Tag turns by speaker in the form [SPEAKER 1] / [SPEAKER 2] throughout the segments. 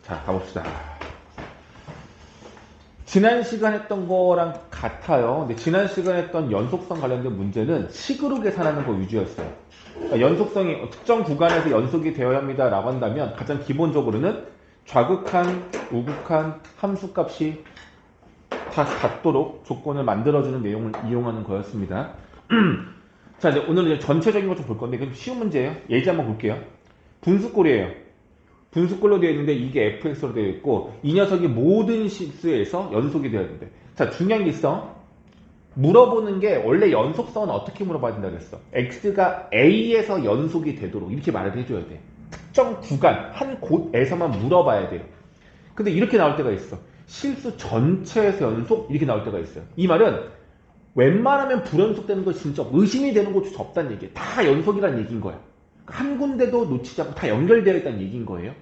[SPEAKER 1] 자, 가봅시다. 지난 시간 했던 거랑 같아요. 근데 지난 시간 했던 연속성 관련된 문제는 식으로 계산하는 거 위주였어요. 그러니까 연속성이 특정 구간에서 연속이 되어야 합니다 라고 한다면 가장 기본적으로는 좌극한, 우극한 함수값이 다 같도록 조건을 만들어주는 내용을 이용하는 거였습니다. 자, 이제 오늘은 이제 전체적인 것 좀 볼 건데 그럼 쉬운 문제예요. 예제 한번 볼게요. 분수꼴이에요. 분수꼴로 되어 있는데 이게 fx로 되어 있고 이 녀석이 모든 실수에서 연속이 되어야 된대. 자, 중요한 게 있어. 물어보는 게 원래 연속성은 어떻게 물어봐야 된다 그랬어. x가 a에서 연속이 되도록 이렇게 말을 해줘야 돼. 특정 구간 한 곳에서만 물어봐야 돼요. 근데 이렇게 나올 때가 있어. 실수 전체에서 연속 이렇게 나올 때가 있어요. 이 말은 웬만하면 불연속되는 거 진짜 의심이 되는 것조차 없다는 얘기야. 다 연속이라는 얘기인 거야. 한 군데도 놓치지 않고 다 연결되어 있다는 얘기인 거예요.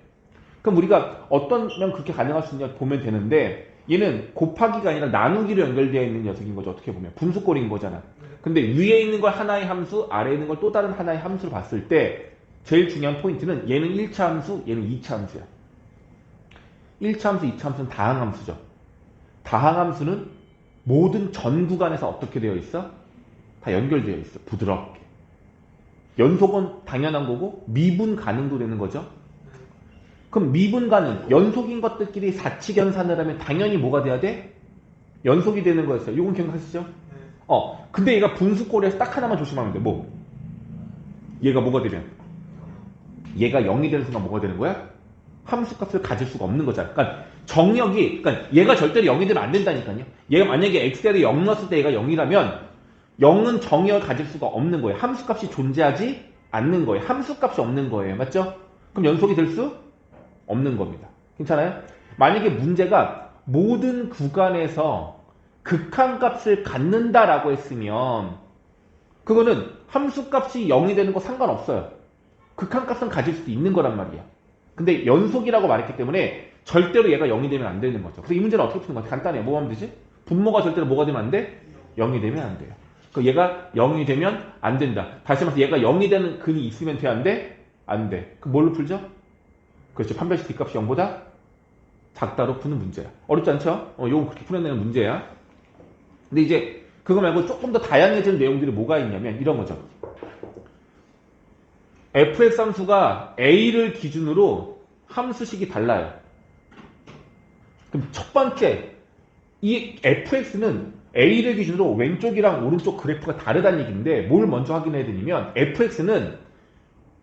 [SPEAKER 1] 그럼 우리가 어떤 면 그렇게 가능할 수 있냐 보면 되는데 얘는 곱하기가 아니라 나누기로 연결되어 있는 녀석인 거죠. 어떻게 보면 분수꼴인 거잖아. 근데 위에 있는 걸 하나의 함수, 아래에 있는 걸 또 다른 하나의 함수로 봤을 때 제일 중요한 포인트는 얘는 1차 함수, 얘는 2차 함수야. 1차 함수, 2차 함수는 다항함수죠. 다항함수는 모든 전 구간에서 어떻게 되어 있어? 다 연결되어 있어. 부드럽게. 연속은 당연한 거고 미분 가능도 되는 거죠. 그럼 미분 가능, 연속인 것들끼리 사칙연산을 하면 당연히 뭐가 돼야 돼? 연속이 되는 거였어요. 이건 기억하시죠? 근데 얘가 분수꼴에서 딱 하나만 조심하면 돼. 뭐? 얘가 뭐가 되면? 얘가 0이 되는 순간 뭐가 되는 거야? 함수값을 가질 수가 없는 거잖아. 그러니까 정역이, 그러니까 얘가 절대로 0이 되면 안 된다니까요. 얘가 만약에 x에도 0 넣었을 때 얘가 0이라면 0은 정의를 가질 수가 없는 거예요. 함수값이 존재하지 않는 거예요. 함수값이 없는 거예요. 맞죠? 그럼 연속이 될 수 없는 겁니다. 괜찮아요? 만약에 문제가 모든 구간에서 극한값을 갖는다라고 했으면 그거는 함수값이 0이 되는 거 상관없어요. 극한값은 가질 수도 있는 거란 말이야. 근데 연속이라고 말했기 때문에 절대로 얘가 0이 되면 안 되는 거죠. 그래서 이 문제는 어떻게 푸는 거야? 간단해요. 뭐 하면 되지? 분모가 절대로 뭐가 되면 안 돼? 0이 되면 안 돼요. 얘가 0이 되면 안 된다. 다시 말해서 얘가 0이 되는 근이 있으면 돼? 안 돼? 안 돼. 그럼 뭘로 풀죠? 그렇죠. 판별식 뒷값이 0보다 작다로 푸는 문제야. 어렵지 않죠? 요거 그렇게 풀어내는 문제야. 근데 이제 그거 말고 조금 더 다양해지는 내용들이 뭐가 있냐면 이런 거죠. fx 함수가 a를 기준으로 함수식이 달라요. 그럼 첫 번째, 이 fx는 a를 기준으로 왼쪽이랑 오른쪽 그래프가 다르다는 얘기인데 뭘 먼저 확인해야 되냐면 fx는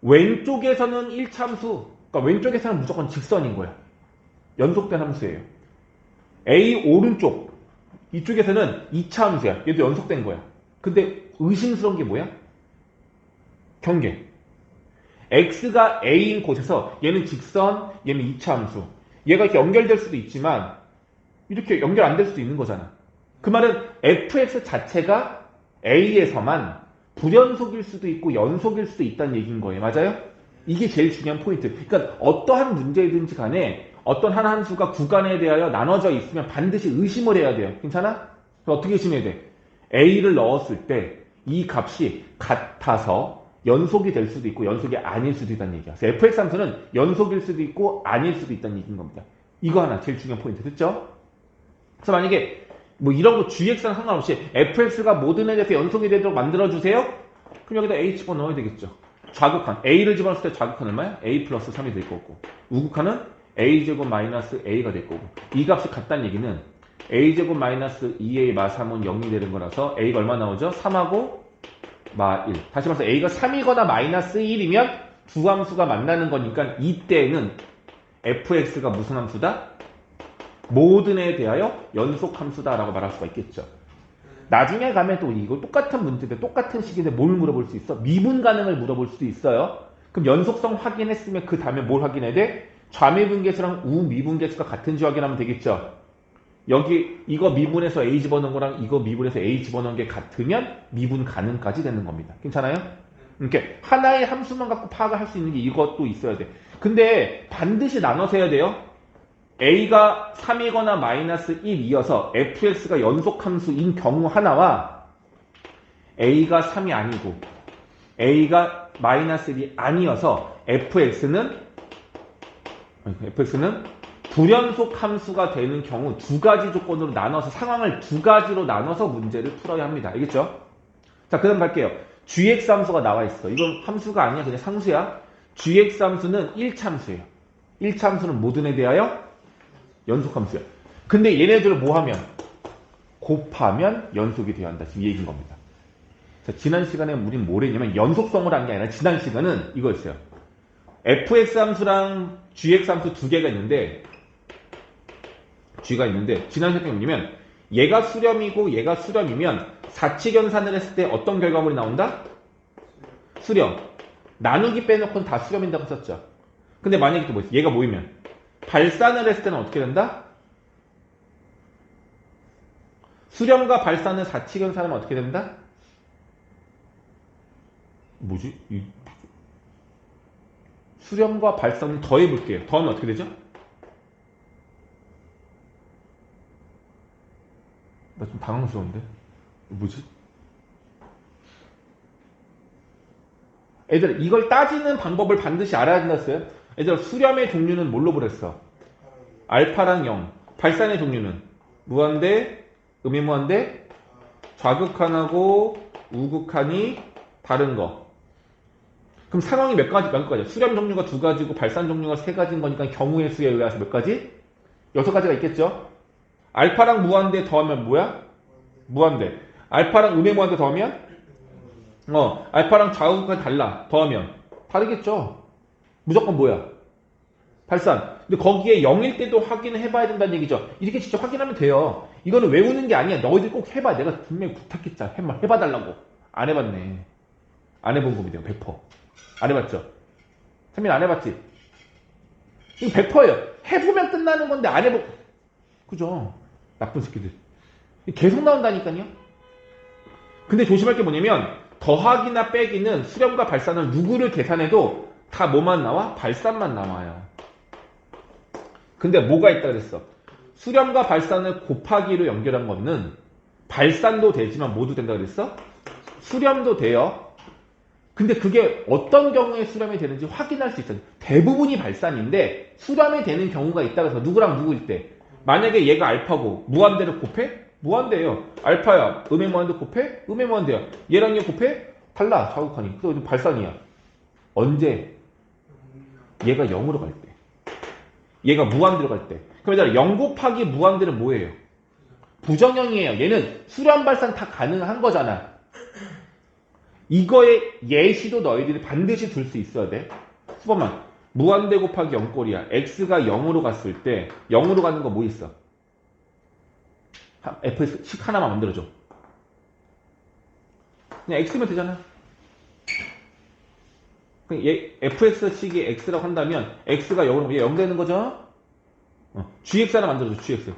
[SPEAKER 1] 왼쪽에서는 1차 함수, 그러니까 왼쪽에서는 무조건 직선인 거야. 연속된 함수예요. a 오른쪽, 이쪽에서는 2차 함수야. 얘도 연속된 거야. 근데 의심스러운 게 뭐야? 경계. x가 a인 곳에서 얘는 직선, 얘는 2차 함수. 얘가 이렇게 연결될 수도 있지만 이렇게 연결 안 될 수도 있는 거잖아. 그 말은 fx 자체가 a에서만 불연속일 수도 있고 연속일 수도 있다는 얘기인 거예요. 맞아요? 이게 제일 중요한 포인트. 그러니까 어떠한 문제이든지 간에 어떤 한 함수가 구간에 대하여 나눠져 있으면 반드시 의심을 해야 돼요. 괜찮아? 그럼 어떻게 의심해야 돼? a를 넣었을 때 이 값이 같아서 연속이 될 수도 있고 연속이 아닐 수도 있다는 얘기야. 그래서 fx 함수는 연속일 수도 있고 아닐 수도 있다는 얘기인 겁니다. 이거 하나 제일 중요한 포인트. 됐죠? 그래서 만약에 뭐 이런 거 gx랑 상관없이 fx가 모든 에 대해서 연속이 되도록 만들어주세요? 그럼 여기다 a 집어넣어야 되겠죠. 좌극한 a를 집어넣었을 때 좌극한 얼마야? a 플러스 3이 될 거고 우극한은 a제곱 마이너스 a가 될 거고 이 값이 같다는 얘기는 a제곱 마이너스 2a 마 3은 0이 되는 거라서 a가 얼마 나오죠? 3하고 마 1. 다시 말해서 a가 3이거나 마이너스 1이면 두 함수가 만나는 거니까 이때는 fx가 무슨 함수다? 모든 에 대하여 연속 함수다라고 말할 수가 있겠죠. 나중에 가면 또 이거 똑같은 문제인데 똑같은 식인데 뭘 물어볼 수 있어? 미분 가능을 물어볼 수도 있어요. 그럼 연속성 확인했으면 그 다음에 뭘 확인해야 돼? 좌미분계수랑 우미분계수가 같은지 확인하면 되겠죠. 여기 이거 미분해서 a 집어넣은 거랑 이거 미분해서 a 집어넣은 게 같으면 미분 가능까지 되는 겁니다. 괜찮아요? 이렇게 하나의 함수만 갖고 파악을 할 수 있는 게 이것도 있어야 돼. 근데 반드시 나눠서 해야 돼요. a가 3이거나 마이너스 1이어서 fx가 연속함수인 경우 하나와 a가 3이 아니고 a가 마이너스 1이 아니어서 fx는 불연속 함수가 되는 경우 두 가지 조건으로 나눠서 상황을 두 가지로 나눠서 문제를 풀어야 합니다. 알겠죠? 자, 그다음 갈게요. gx 함수가 나와 있어. 이건 함수가 아니야. 그냥 상수야. gx 함수는 1참수예요. 1참수는 모든에 대하여 연속함수야. 근데 얘네들을 뭐 하면? 곱하면 연속이 되어야 한다. 지금 이 얘기인 겁니다. 자, 지난 시간에 우린 뭘 했냐면 연속성을 한 게 아니라 지난 시간은 이거였어요. fx 함수랑 gx 함수 두 개가 있는데 g가 있는데 지난 시간에 뭐냐면 얘가 수렴이고 얘가 수렴이면 사칙연산을 했을 때 어떤 결과물이 나온다? 수렴. 나누기 빼놓고는 다 수렴인다고 썼죠. 근데 만약에 또 뭐 있어? 얘가 모이면 발산을 했을 때는 어떻게 된다? 수렴과 발산은 사칙연산하면 어떻게 된다? 뭐지? 수렴과 발산을 더해볼게요. 더하면 어떻게 되죠? 나 좀 당황스러운데? 뭐지? 애들 이걸 따지는 방법을 반드시 알아야 된다했어요. 애들 수렴의 종류는 뭘로 보랬어? 알파랑 0. 발산의 종류는 무한대, 음이무한대, 좌극한하고 우극한이 다른 거. 그럼 상황이 몇 가지야? 수렴 종류가 두 가지고 발산 종류가 세 가지인 거니까 경우의 수에 의해서 몇 가지? 6가지가 있겠죠? 알파랑 무한대 더하면 뭐야? 무한대. 알파랑 음의 무한대 더하면? 알파랑 좌우가 달라. 더하면? 다르겠죠? 무조건 뭐야? 발산. 근데 거기에 0일 때도 확인을 해봐야 된다는 얘기죠. 이렇게 직접 확인하면 돼요. 이거는 외우는 게 아니야. 너희들 꼭 해봐. 내가 분명히 부탁했잖아. 해봐달라고. 안 해봤네. 안 해본 겁니다. 100%. 안 해봤죠? 선민 안 해봤지? 이거 100%예요. 해보면 끝나는 건데 안 해보... 그죠? 나쁜 새끼들. 계속 나온다니까요. 근데 조심할 게 뭐냐면 더하기나 빼기는 수렴과 발산을 누구를 계산해도 다 뭐만 나와? 발산만 나와요. 근데 뭐가 있다 그랬어? 수렴과 발산을 곱하기로 연결한 거는 발산도 되지만 뭐도 된다 그랬어? 수렴도 돼요. 근데 그게 어떤 경우에 수렴이 되는지 확인할 수 있어요. 대부분이 발산인데 수렴이 되는 경우가 있다고 해서 누구랑 누구일 때 만약에 얘가 알파고 무한대를 곱해? 무한대예요. 알파야. 음의 무한대 곱해? 음의 무한대야. 얘랑 얘 곱해? 달라. 좌극하니. 그래서 발산이야. 언제? 얘가 0으로 갈 때. 얘가 무한대로 갈 때. 그럼 얘들아 0 곱하기 무한대는 뭐예요? 부정형이에요. 얘는 수렴 발산 다 가능한 거잖아. 이거의 예시도 너희들이 반드시 둘 수 있어야 돼. 수범만. 무한대 곱하기 0꼴이야. x가 0으로 갔을 때 0으로 가는 거 뭐 있어? f식 하나만 만들어줘. 그냥 x면 되잖아. fx식이 x라고 한다면 x가 0으로 얘 0 되는 거죠? gx 하나 만들어줘. gx.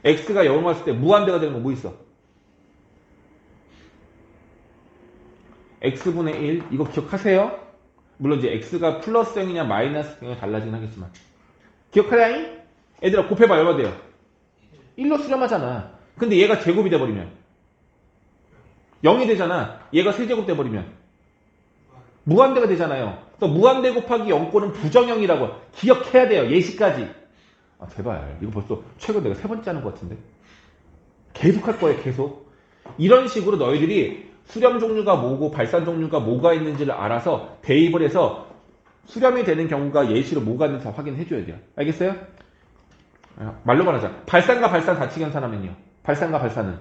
[SPEAKER 1] x가 0으로 갔을 때 무한대가 되는 거 뭐 있어? x분의 1 이거 기억하세요? 물론 이제 x가 플러스 0이냐 마이너스 0이냐 달라지긴 하겠지만 기억하냐잉? 애들아 곱해봐. 얼마 돼요? 1로 수렴하잖아. 근데 얘가 제곱이 돼버리면 0이 되잖아. 얘가 세제곱 돼버리면 무한대가 되잖아요. 또 무한대 곱하기 0꼴은 부정형이라고 기억해야 돼요. 예시까지. 아 제발 이거 벌써 최근 내가 3번째 하는 것 같은데 계속 할 거예요. 계속. 이런 식으로 너희들이 수렴 종류가 뭐고 발산 종류가 뭐가 있는지를 알아서 대입을 해서 수렴이 되는 경우가 예시로 뭐가 있는지 다 확인해줘야 돼요. 알겠어요? 말로 말하자. 발산과 발산 사칙연산하면요. 발산과 발산은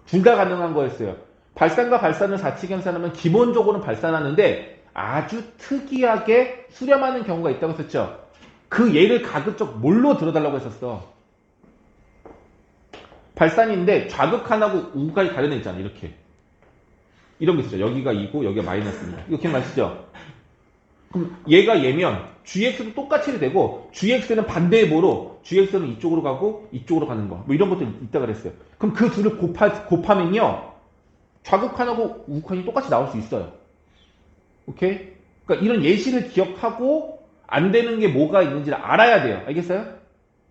[SPEAKER 1] 둘 다 가능한 거였어요. 발산과 발산을 사칙연산하면 기본적으로는 발산하는데 아주 특이하게 수렴하는 경우가 있다고 했었죠. 그 예를 가급적 뭘로 들어달라고 했었어. 발산인데 좌극한하고 우극한이 다른 애 있잖아. 이렇게. 이런 게 있었죠. 여기가 2고 여기가 마이너스입니다. 이거 기억나시죠? 그럼 얘가 얘면 gx도 똑같이 되고 gx는 반대의 뭐로 gx는 이쪽으로 가고 이쪽으로 가는 거. 뭐 이런 것도 있다 그랬어요. 그럼 그 둘을 곱하면요. 좌극한하고 우극한이 똑같이 나올 수 있어요. 오케이? 그러니까 이런 예시를 기억하고 안 되는 게 뭐가 있는지를 알아야 돼요. 알겠어요?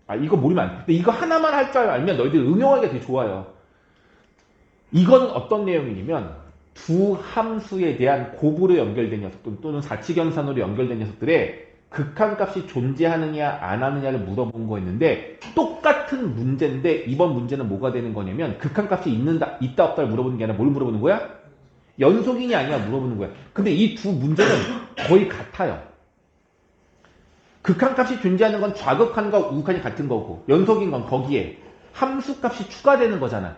[SPEAKER 1] 아, 이거 모르면 안 돼. 근데 이거 하나만 할 줄 알면 너희들 응용하기가 되게 좋아요. 이거는 어떤 내용이냐면 두 함수에 대한 곱으로 연결된 녀석 또는 사칙연산으로 연결된 녀석들의 극한값이 존재하느냐 안 하느냐를 물어본 거였는데 똑같은 문제인데 이번 문제는 뭐가 되는 거냐면 극한값이 있다 없다를 물어보는 게 아니라 뭘 물어보는 거야? 연속이냐 아니냐 물어보는 거야. 근데 이 두 문제는 거의 같아요. 극한값이 존재하는 건 좌극한과 우극한이 같은 거고 연속인 건 거기에 함수값이 추가되는 거잖아.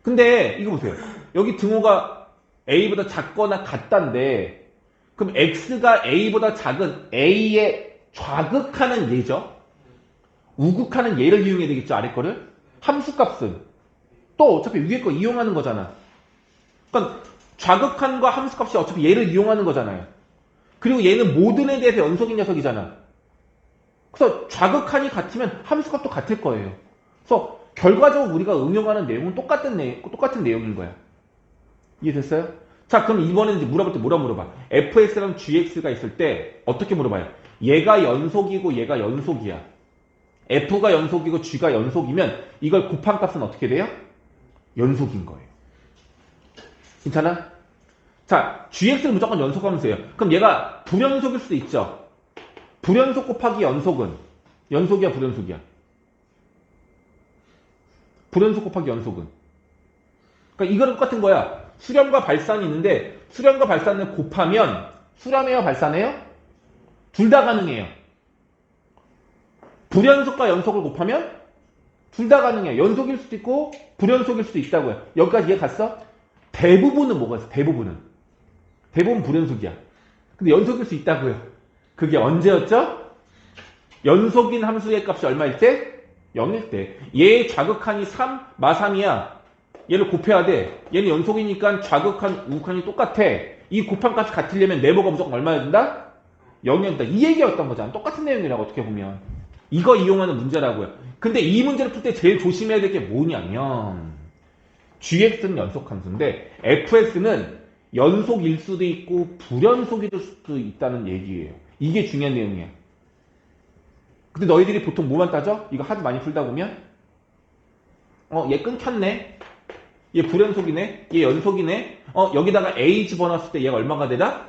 [SPEAKER 1] 근데 이거 보세요. 여기 등호가 a보다 작거나 같다인데 그럼 x가 a보다 작은 a의 좌극하는 얘죠. 우극하는 얘를 이용해야 되겠죠. 아래 거를. 함수값은 또 어차피 위에 거 이용하는 거잖아. 그러니까 좌극한과 함수값이 어차피 얘를 이용하는 거잖아요. 그리고 얘는 모든 에 대해서 연속인 녀석이잖아. 그래서 좌극한이 같으면 함수값도 같을 거예요. 그래서 결과적으로 우리가 응용하는 내용은 똑같은 내용인 거야. 이해됐어요? 자, 그럼 이번에는 이제 물어볼 때 뭐라 물어봐? fx랑 gx가 있을 때 어떻게 물어봐요? 얘가 연속이고 얘가 연속이야. f가 연속이고 g가 연속이면 이걸 곱한 값은 어떻게 돼요? 연속인 거예요. 괜찮아? 자, gx는 무조건 연속함수예요. 그럼 얘가 불연속일 수도 있죠. 불연속 곱하기 연속은 연속이야 불연속이야? 불연속 곱하기 연속은. 그러니까 이거는 똑같은 거야. 수렴과 발산이 있는데 수렴과 발산을 곱하면 수렴해요 발산해요? 둘 다 가능해요. 불연속과 연속을 곱하면 둘 다 가능해요. 연속일 수도 있고 불연속일 수도 있다고요. 여기까지 이해 갔어? 대부분은 뭐가 있어? 대부분 불연속이야. 근데 연속일 수 있다고요. 그게 언제였죠? 연속인 함수의 값이 얼마일 때? 0일 때. 얘의 좌극한이 3, 마3이야. 얘를 곱해야 돼. 얘는 연속이니까 좌극한, 우극한이 똑같아. 이 곱한 값이 같으려면 네모가 무조건 얼마야 된다? 0이어야 된다. 이 얘기였던 거잖아. 똑같은 내용이라고 어떻게 보면. 이거 이용하는 문제라고요. 근데 이 문제를 풀 때 제일 조심해야 될 게 뭐냐면 gx는 연속함수인데 fx는 연속일 수도 있고 불연속일 수도 있다는 얘기예요. 이게 중요한 내용이야. 근데 너희들이 보통 뭐만 따져? 이거 하도 많이 풀다 보면 얘 끊겼네. 얘 불연속이네. 얘 연속이네. 여기다가 a 집어넣었을 때 얘가 얼마가 되다?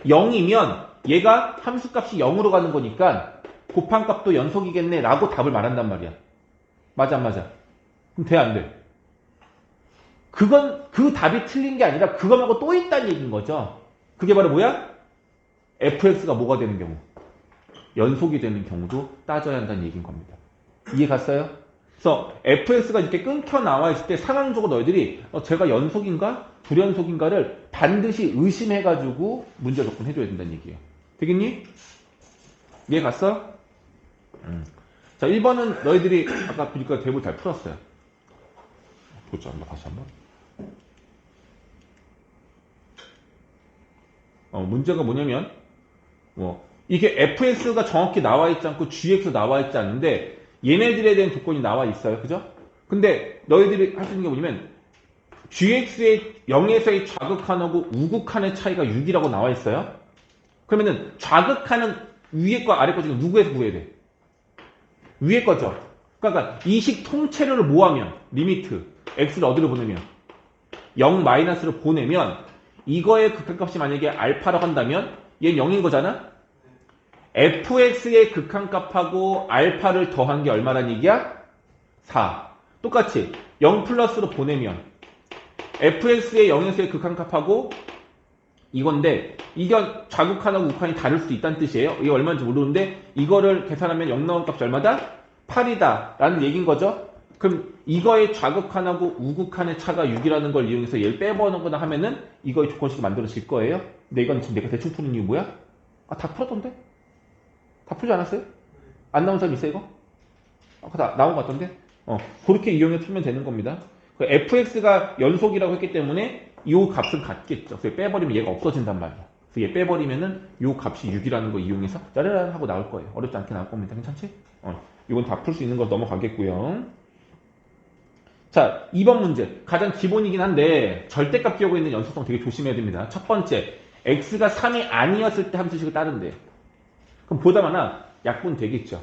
[SPEAKER 1] 0이면 얘가 함수값이 0으로 가는 거니까 곱한 값도 연속이겠네 라고 답을 말한단 말이야. 맞아 안 맞아? 그럼 돼 안 돼? 그건 그 답이 틀린 게 아니라 그거 말고 또 있다는 얘기인 거죠. 그게 바로 뭐야? fx가 뭐가 되는 경우? 연속이 되는 경우도 따져야 한다는 얘기인 겁니다. 이해 갔어요? 그래서 fx가 이렇게 끊겨 나와 있을 때 상황적으로 너희들이 제가 연속인가? 불연속인가를 반드시 의심해가지고 문제 접근해줘야 된다는 얘기예요. 되겠니? 이해 갔어? 자, 1번은 너희들이 아까 보니까 대부분 잘 풀었어요. 보자, 한번 다시 한번. 문제가 뭐냐면 이게 fx가 정확히 나와 있지 않고 gx 나와 있지 않는데 얘네들에 대한 조건이 나와 있어요. 그죠? 근데 너희들이 할 수 있는 게 뭐냐면 gx의 0에서의 좌극한하고 우극한의 차이가 6이라고 나와 있어요. 그러면은 좌극한은 위에 거 아래 거 중에 누구에서 구해야 돼? 위에 거죠. 그러니까 이 식 통째로를 모으면 리미트 x를 어디로 보내면 0 마이너스로 보내면 이거의 극한값이 만약에 알파라고 한다면 얘는 0인 거잖아? fx의 극한값하고 알파를 더한 게 얼마란 얘기야? 4. 똑같이 0 플러스로 보내면 fx의 0에서의 극한값하고 이건데 이게 좌극한하고 우극한이 다를 수도 있다는 뜻이에요. 이게 얼마인지 모르는데 이거를 계산하면 0 나오는 값이 얼마다? 8이다 라는 얘기인 거죠. 그럼 이거의 좌극한하고 우극한의 차가 6이라는 걸 이용해서 얘를 빼버리거나 하면은 이거의 조건식이 만들어질 거예요. 근데 이건 지금 내가 대충 푸는 이유 뭐야? 다 풀었던데? 다 풀지 않았어요? 안 나온 사람 있어 이거? 아까 다 나온 것 같던데? 그렇게 이용해 풀면 되는 겁니다. fx가 연속이라고 했기 때문에 이 값은 같겠죠. 그래서 빼버리면 얘가 없어진단 말이야. 그래서 얘 빼버리면은 이 값이 6이라는 거 이용해서 짜르르 하고 나올 거예요. 어렵지 않게 나올 겁니다. 괜찮지? 이건 다 풀 수 있는 거 넘어가겠고요. 자, 2번 문제. 가장 기본이긴 한데 절대값 기억에 있는 연속성 되게 조심해야 됩니다. 첫 번째, x가 3이 아니었을 때 함수식을 따른대. 그럼 보다 마나 약분 되겠죠.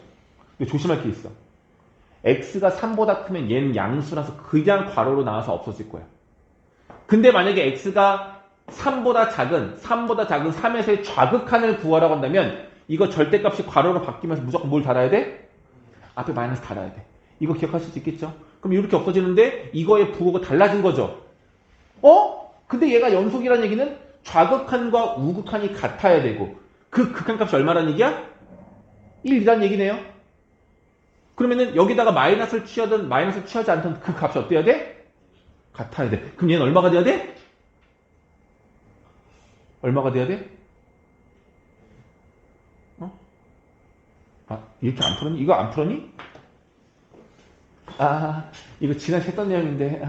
[SPEAKER 1] 근데 조심할 게 있어. x가 3보다 크면 얘는 양수라서 그냥 괄호로 나와서 없어질 거야. 근데 만약에 x가 3보다 작은 3에서의 좌극한을 구하라고 한다면 이거 절대값이 괄호로 바뀌면서 무조건 뭘 달아야 돼? 앞에 마이너스 달아야 돼. 이거 기억하실 수 있겠죠? 그럼 이렇게 없어지는데 이거의 부호가 달라진 거죠. 근데 얘가 연속이라는 얘기는 좌극한과 우극한이 같아야 되고 그 극한값이 얼마라는 얘기야? 1, 2라는 얘기네요. 그러면은 여기다가 마이너스를 취하든 마이너스를 취하지 않든 그 값이 어때야 돼? 같아야 돼. 그럼 얘는 얼마가 돼야 돼? 얼마가 돼야 돼? 이렇게 안 풀었니? 이거 안 풀었니? 이거 지난 했던 내용인데,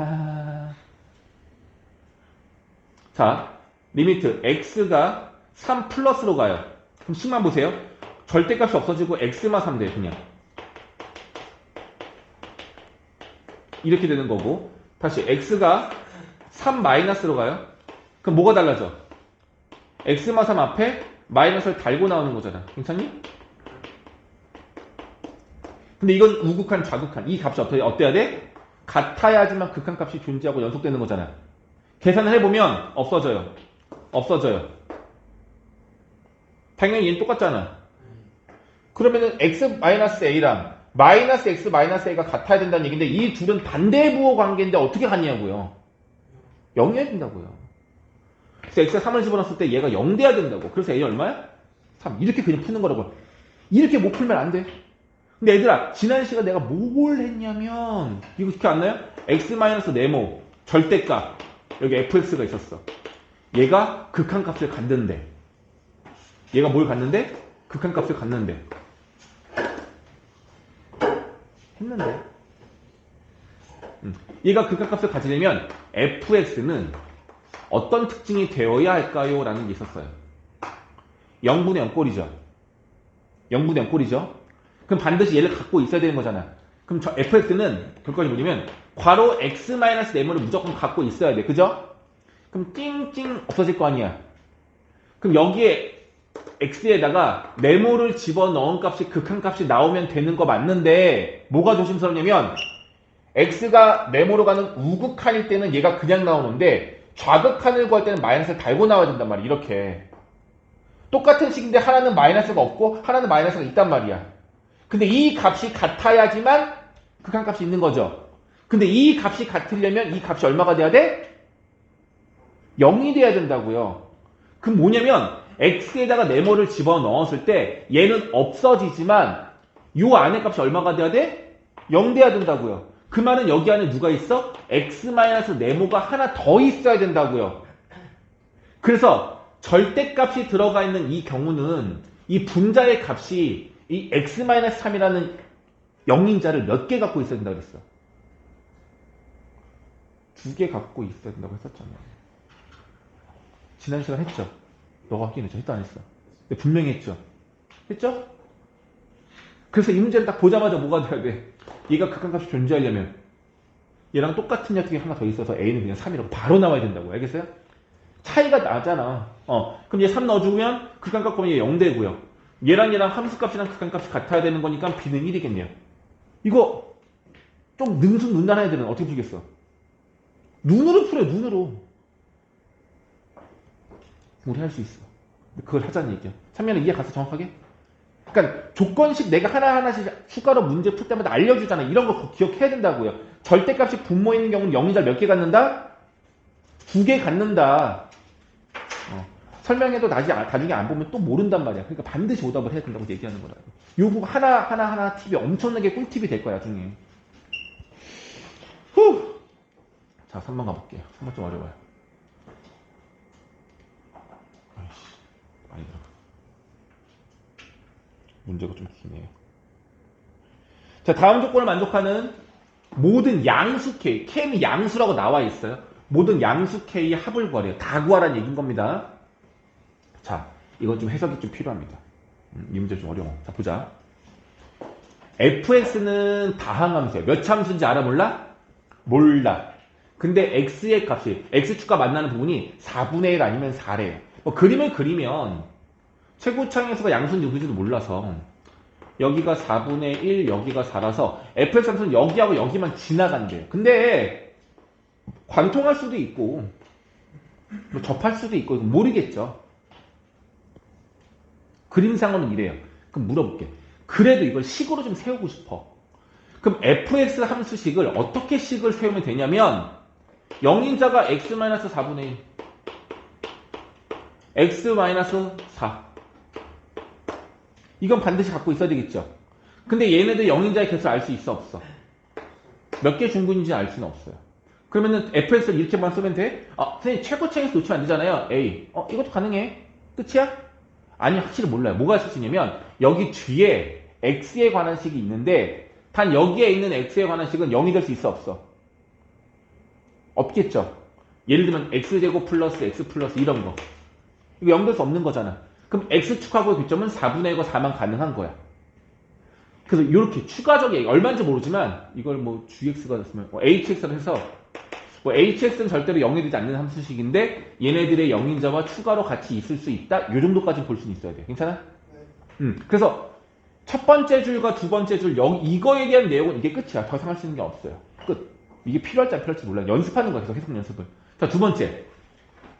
[SPEAKER 1] 자, 리미트 x가 3 플러스로 가요. 그럼 식만 보세요. 절대값이 없어지고 x만 3 돼요, 그냥. 이렇게 되는 거고, 다시 x가 3 마이너스로 가요. 그럼 뭐가 달라져? x만 3 앞에 마이너스를 달고 나오는 거잖아. 괜찮니? 근데 이건 우극한, 좌극한. 이 값이 어때야 돼? 같아야지만 극한값이 존재하고 연속되는 거잖아. 계산을 해보면 없어져요. 당연히 얘는 똑같잖아. 그러면은 x-a랑 -x-a가 같아야 된다는 얘기인데 이 둘은 반대 부호 관계인데 어떻게 같냐고요. 0이어야 된다고요. 그래서 x가 3을 집어넣었을 때 얘가 0 돼야 된다고. 그래서 a 얼마야? 3. 이렇게 그냥 푸는 거라고. 이렇게 못 풀면 안 돼. 근데 얘들아, 지난 시간 내가 뭘 했냐면 이거 기억 안 나요? x-네모 절대값 여기 fx가 있었어. 얘가 극한값을 갖는데 얘가 뭘 갖는데? 극한값을 갖는데 했는데 얘가 극한값을 가지려면 fx는 어떤 특징이 되어야 할까요? 라는 게 있었어요. 0분의 0꼴이죠. 0분의 0꼴이죠. 그럼 반드시 얘를 갖고 있어야 되는 거잖아. 그럼 저 fx는 결과적으로 뭐냐면 괄호 x-네모를 무조건 갖고 있어야 돼. 그죠? 그럼 띵띵 없어질 거 아니야. 그럼 여기에 x에다가 네모를 집어넣은 값이 극한값이 나오면 되는 거 맞는데 뭐가 조심스럽냐면 x가 네모로 가는 우극한일 때는 얘가 그냥 나오는데 좌극한을 구할 때는 마이너스를 달고 나와야 된단 말이야. 이렇게. 똑같은 식인데 하나는 마이너스가 없고 하나는 마이너스가 있단 말이야. 근데 이 값이 같아야지만 극한값이 있는 거죠. 근데 이 값이 같으려면 이 값이 얼마가 돼야 돼? 0이 돼야 된다고요. 그럼 뭐냐면 x에다가 네모를 집어넣었을 때 얘는 없어지지만 요 안에 값이 얼마가 돼야 돼? 0 돼야 된다고요. 그 말은 여기 안에 누가 있어? x-네모가 하나 더 있어야 된다고요. 그래서 절대값이 들어가 있는 이 경우는 이 분자의 값이 이 x-3이라는 영인자를 몇 개 갖고 있어야 된다고 그랬어? 2개 갖고 있어야 된다고 했었잖아. 지난 시간 했죠? 너가 하긴 했죠? 했다 안 했어? 근데 분명히 했죠? 했죠? 그래서 이 문제를 딱 보자마자 뭐가 돼야 돼? 얘가 극한값이 존재하려면 얘랑 똑같은 녀석이 하나 더 있어서 a는 그냥 3이라고 바로 나와야 된다고. 알겠어요? 차이가 나잖아. 그럼 얘 3 넣어주면 극한값 보면 얘 0 되고요. 얘랑 함수값이랑 극한값이 같아야 되는 거니까 b는 1이겠네요. 이거 좀 능숙능란한 애들은 어떻게 풀겠어? 눈으로 풀어요. 눈으로. 우리 할 수 있어. 그걸 하자는 얘기야. 참여는 이해 갔어? 정확하게? 그러니까 조건식 내가 하나하나씩 추가로 문제 풀 때마다 알려주잖아. 이런 거 기억해야 된다고요. 절대값이 분모 있는 경우는 0이자 몇 개 갖는다? 2개 갖는다. 설명해도 나중에 안 보면 또 모른단 말이야. 그러니까 반드시 오답을 해야 된다고 얘기하는 거라고. 요거 하나 팁이 엄청나게 꿀팁이 될 거야, 나중에. 자, 3번 가볼게요. 3번 좀 어려워요. 아이씨, 많이 들어가. 문제가 좀 기네요. 자, 다음 조건을 만족하는 모든 양수 K, K는 양수라고 나와 있어요. 모든 양수 K의 합을 구하래요. 다 구하라는 얘기인 겁니다. 자, 이건 좀 해석이 좀 필요합니다. 이 문제 좀 어려워. 자, 보자. fx는 다항함수야. 몇 함수인지 알아 몰라? 몰라. 근데 x의 값이 x축과 만나는 부분이 4분의 1 아니면 4래요. 뭐 그림을 그리면 최고차항수가 양수인지 누구인지도 몰라서 여기가 4분의 1, 여기가 4라서 fx 함수는 여기하고 여기만 지나간대요. 근데 관통할 수도 있고 뭐 접할 수도 있고 모르겠죠. 그림상으로는 이래요. 그럼 물어볼게. 그래도 이걸 식으로 좀 세우고 싶어. 그럼 fx 함수식을 어떻게 식을 세우면 되냐면 영인자가 x-4분의 1 x-4 이건 반드시 갖고 있어야 되겠죠. 근데 얘네들 영인자의 개수를 알 수 있어 없어? 몇 개 중근인지 알 수는 없어요. 그러면은 fx를 이렇게만 쓰면 돼? 선생님 최고차에서 놓치면 안 되잖아요. a 이것도 가능해. 끝이야? 아니 확실히 몰라요. 뭐가 있을 수 있냐면 여기 뒤에 x에 관한 식이 있는데 단 여기에 있는 x에 관한 식은 0이 될 수 있어 없어? 없겠죠. 예를 들면 x제곱 플러스 x 플러스 이런 거 이거 0 될 수 없는 거잖아. 그럼 x축하고의 교점은 4분의 1과 4만 가능한 거야. 그래서 이렇게 추가적인 얼마인지 모르지만 이걸 뭐 gx가 됐으면 hx를 해서 hx는 절대로 0이 되지 않는 함수식인데 얘네들의 영인자와 추가로 같이 있을 수 있다. 이 정도까지 볼 수는 있어야 돼. 괜찮아? 그래서 첫 번째 줄과 두 번째 줄 이거에 대한 내용은 이게 끝이야. 더 이상 할 수 있는 게 없어요. 끝. 이게 필요할지 안 필요할지 몰라. 연습하는 거야. 계속 해석 연습을. 자, 두 번째.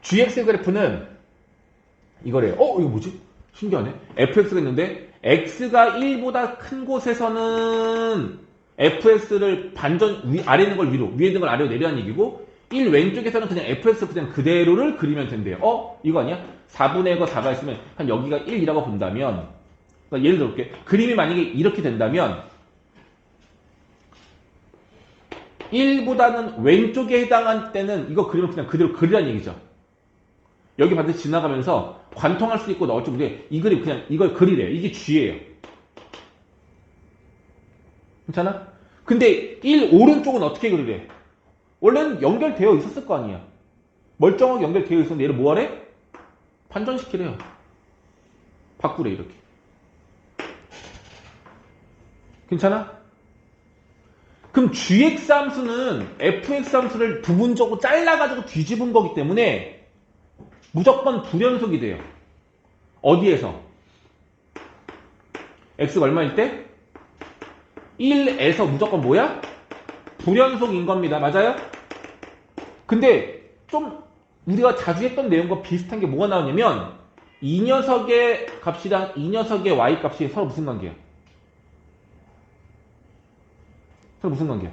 [SPEAKER 1] gx 그래프는 이거래요. 이거 뭐지? 신기하네. fx가 있는데 x가 1보다 큰 곳에서는 fx를 반전 아래 있는 걸 위로, 위에 있는 걸 아래로 내려는 얘기고 1 왼쪽에서는 그냥 fx 그냥 그대로를 그리면 된대요. 이거 아니야? 4분의 1과 4가 있으면 한 여기가 1이라고 본다면 그러니까 예를 들어볼게. 그림이 만약에 이렇게 된다면 1보다는 왼쪽에 해당할 때는 이거 그리면 그냥 그대로 그리라는 얘기죠. 여기 반드시 지나가면서 관통할 수 있고 넣을지 모르겠는데 이 그림 그냥 이걸 그리래요. 이게 G예요. 괜찮아? 근데 1 오른쪽은 어떻게 그리래? 원래는 연결되어 있었을 거 아니야. 멀쩡하게 연결되어 있었는데 얘를 뭐하래? 반전시키래요. 바꾸래 이렇게. 괜찮아? 그럼 gx 함수는 fx 함수를 부분적으로 잘라가지고 뒤집은 거기 때문에 무조건 불연속이 돼요. 어디에서? x가 얼마일 때? 1에서 무조건 뭐야? 불연속인 겁니다. 맞아요? 근데 좀 우리가 자주 했던 내용과 비슷한 게 뭐가 나오냐면 이 녀석의 값이랑 이 녀석의 y 값이 서로 무슨 관계야? 서로 무슨 관계야?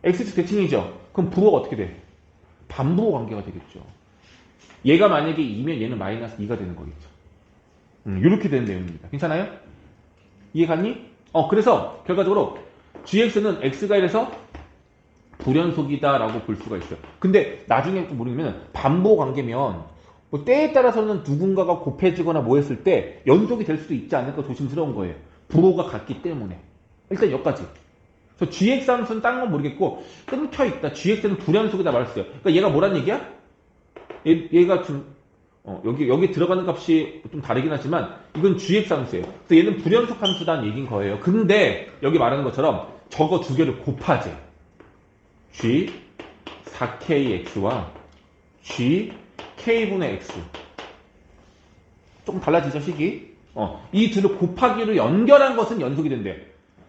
[SPEAKER 1] x축 대칭이죠? 그럼 부호가 어떻게 돼? 반부호 관계가 되겠죠. 얘가 만약에 2면 얘는 마이너스 2가 되는 거겠죠. 이렇게 되는 내용입니다. 괜찮아요? 이해 갔니? 그래서 결과적으로 gx는 x가 1에서 불연속이다 라고 볼 수가 있어요. 근데 나중에 또 모르면 반부호 관계면 뭐 때에 따라서는 누군가가 곱해지거나 뭐 했을 때 연속이 될 수도 있지 않을까 조심스러운 거예요. 부호가 같기 때문에. 일단 여기까지. 그래서 gx 함수는 딴 건 모르겠고 끊겨있다. gx는 불연속이다 말했어요. 그러니까 얘가 뭐란 얘기야? 얘가 좀 여기 들어가는 값이 좀 다르긴 하지만 이건 gx 함수예요. 그래서 얘는 불연속 함수다는 얘기인 거예요. 근데 여기 말하는 것처럼 저거 두 개를 곱하지. g 4kx와 g k분의 x 조금 달라지죠 식이? 이 둘을 곱하기로 연결한 것은 연속이 된대.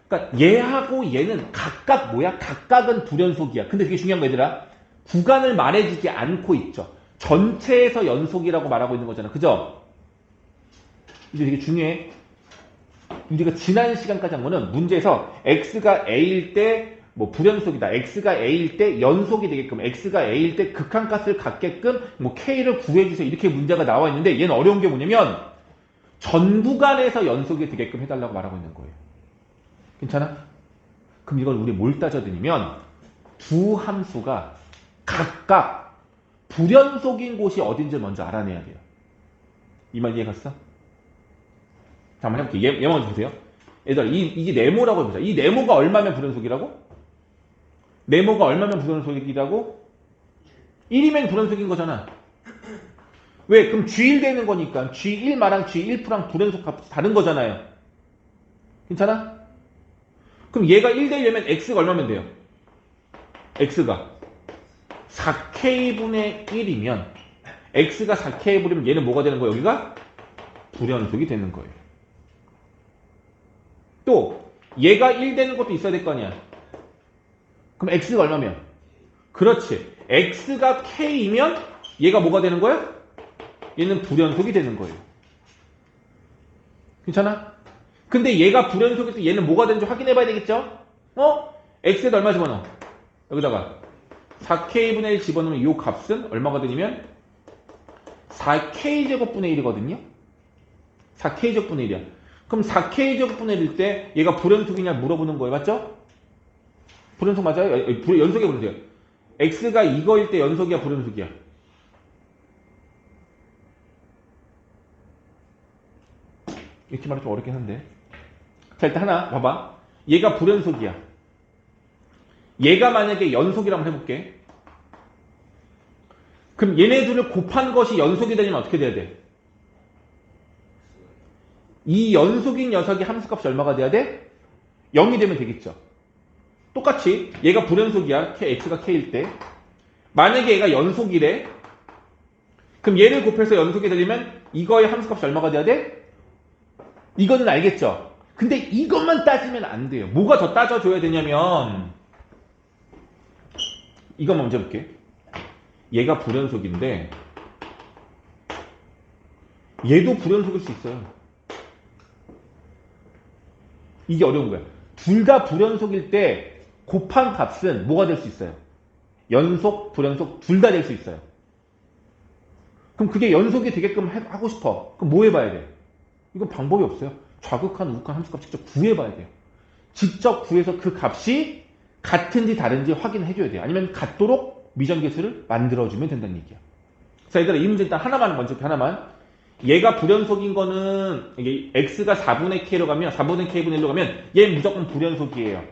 [SPEAKER 1] 그러니까 얘하고 얘는 각각 뭐야? 각각은 불연속이야. 근데 되게 중요한 거 얘들아. 구간을 말해주지 않고 있죠. 전체에서 연속이라고 말하고 있는 거잖아. 그죠? 이게 되게 중요해. 우리가 지난 시간까지 한 거는 문제에서 x가 a일 때 뭐 불연속이다. x가 a일 때 연속이 되게끔 x가 a일 때 극한값을 갖게끔 뭐 k를 구해주세요. 이렇게 문제가 나와 있는데 얘는 어려운 게 뭐냐면 전 구간에서 연속이 되게끔 해달라고 말하고 있는 거예요. 괜찮아? 그럼 이걸 우리 뭘 따져드리면 두 함수가 각각 불연속인 곳이 어딘지 먼저 알아내야 돼요. 이 말 이해갔어? 자, 한번 해볼게요. 얘 먼저 보세요. 얘들아, 이게 네모라고 해보자. 이 네모가 얼마면 불연속이라고? 네모가 얼마면 불연속이라고? 1이면 불연속인 거잖아. 왜? 그럼 G1 되는 거니까 G1마랑 G1프랑 불연속 값이 다른 거잖아요. 괜찮아? 그럼 얘가 1 되려면 X가 얼마면 돼요? X가 4K분의 1이면 X가 4K분이면 얘는 뭐가 되는 거예요? 여기가 불연속이 되는 거예요. 또 얘가 1 되는 것도 있어야 될 거 아니야. 그럼 x가 얼마면? 그렇지. x가 k이면 얘가 뭐가 되는 거야? 얘는 불연속이 되는 거예요. 괜찮아? 근데 얘가 불연속일 때 얘는 뭐가 되는지 확인해 봐야 되겠죠? x에다 얼마 집어넣어? 여기다가 4k분의 1 집어넣으면 이 값은 얼마가 되냐면 4k제곱분의 1이거든요? 4k제곱분의 1이야. 그럼 4k제곱분의 1일 때 얘가 불연속이냐 물어보는 거예요. 맞죠? 불연속 맞아요? 연속이야, 불연속이야. x가 이거일 때 연속이야, 불연속이야? 이렇게 말하면 좀 어렵긴 한데. 자, 일단 하나 봐봐. 얘가 불연속이야. 얘가 만약에 연속이라고 해볼게. 그럼 얘네들을 곱한 것이 연속이 되려면 어떻게 돼야 돼? 이 연속인 녀석의 함수값이 얼마가 돼야 돼? 0이 되면 되겠죠. 똑같이 얘가 불연속이야. x가 k일 때. 만약에 얘가 연속이래. 그럼 얘를 곱해서 연속이 되려면 이거의 함수값이 얼마가 돼야 돼? 이거는 알겠죠? 근데 이것만 따지면 안 돼요. 뭐가 더 따져줘야 되냐면 이거 먼저 볼게. 얘가 불연속인데 얘도 불연속일 수 있어요. 이게 어려운 거야. 둘 다 불연속일 때 곱한 값은 뭐가 될 수 있어요? 연속, 불연속 둘 다 될 수 있어요. 그럼 그게 연속이 되게끔 하고 싶어. 그럼 뭐 해봐야 돼? 이건 방법이 없어요. 좌극한, 우극한 함수값 직접 구해봐야 돼요. 직접 구해서 그 값이 같은지 다른지 확인해줘야 돼요. 아니면 같도록 미정계수를 만들어주면 된다는 얘기야. 자, 얘들아, 이 문제 일단 하나만 먼저 하나만. 얘가 불연속인 거는 이게 x가 4분의 k로 가면 4분의 k분의 1로 가면 얘 무조건 불연속이에요.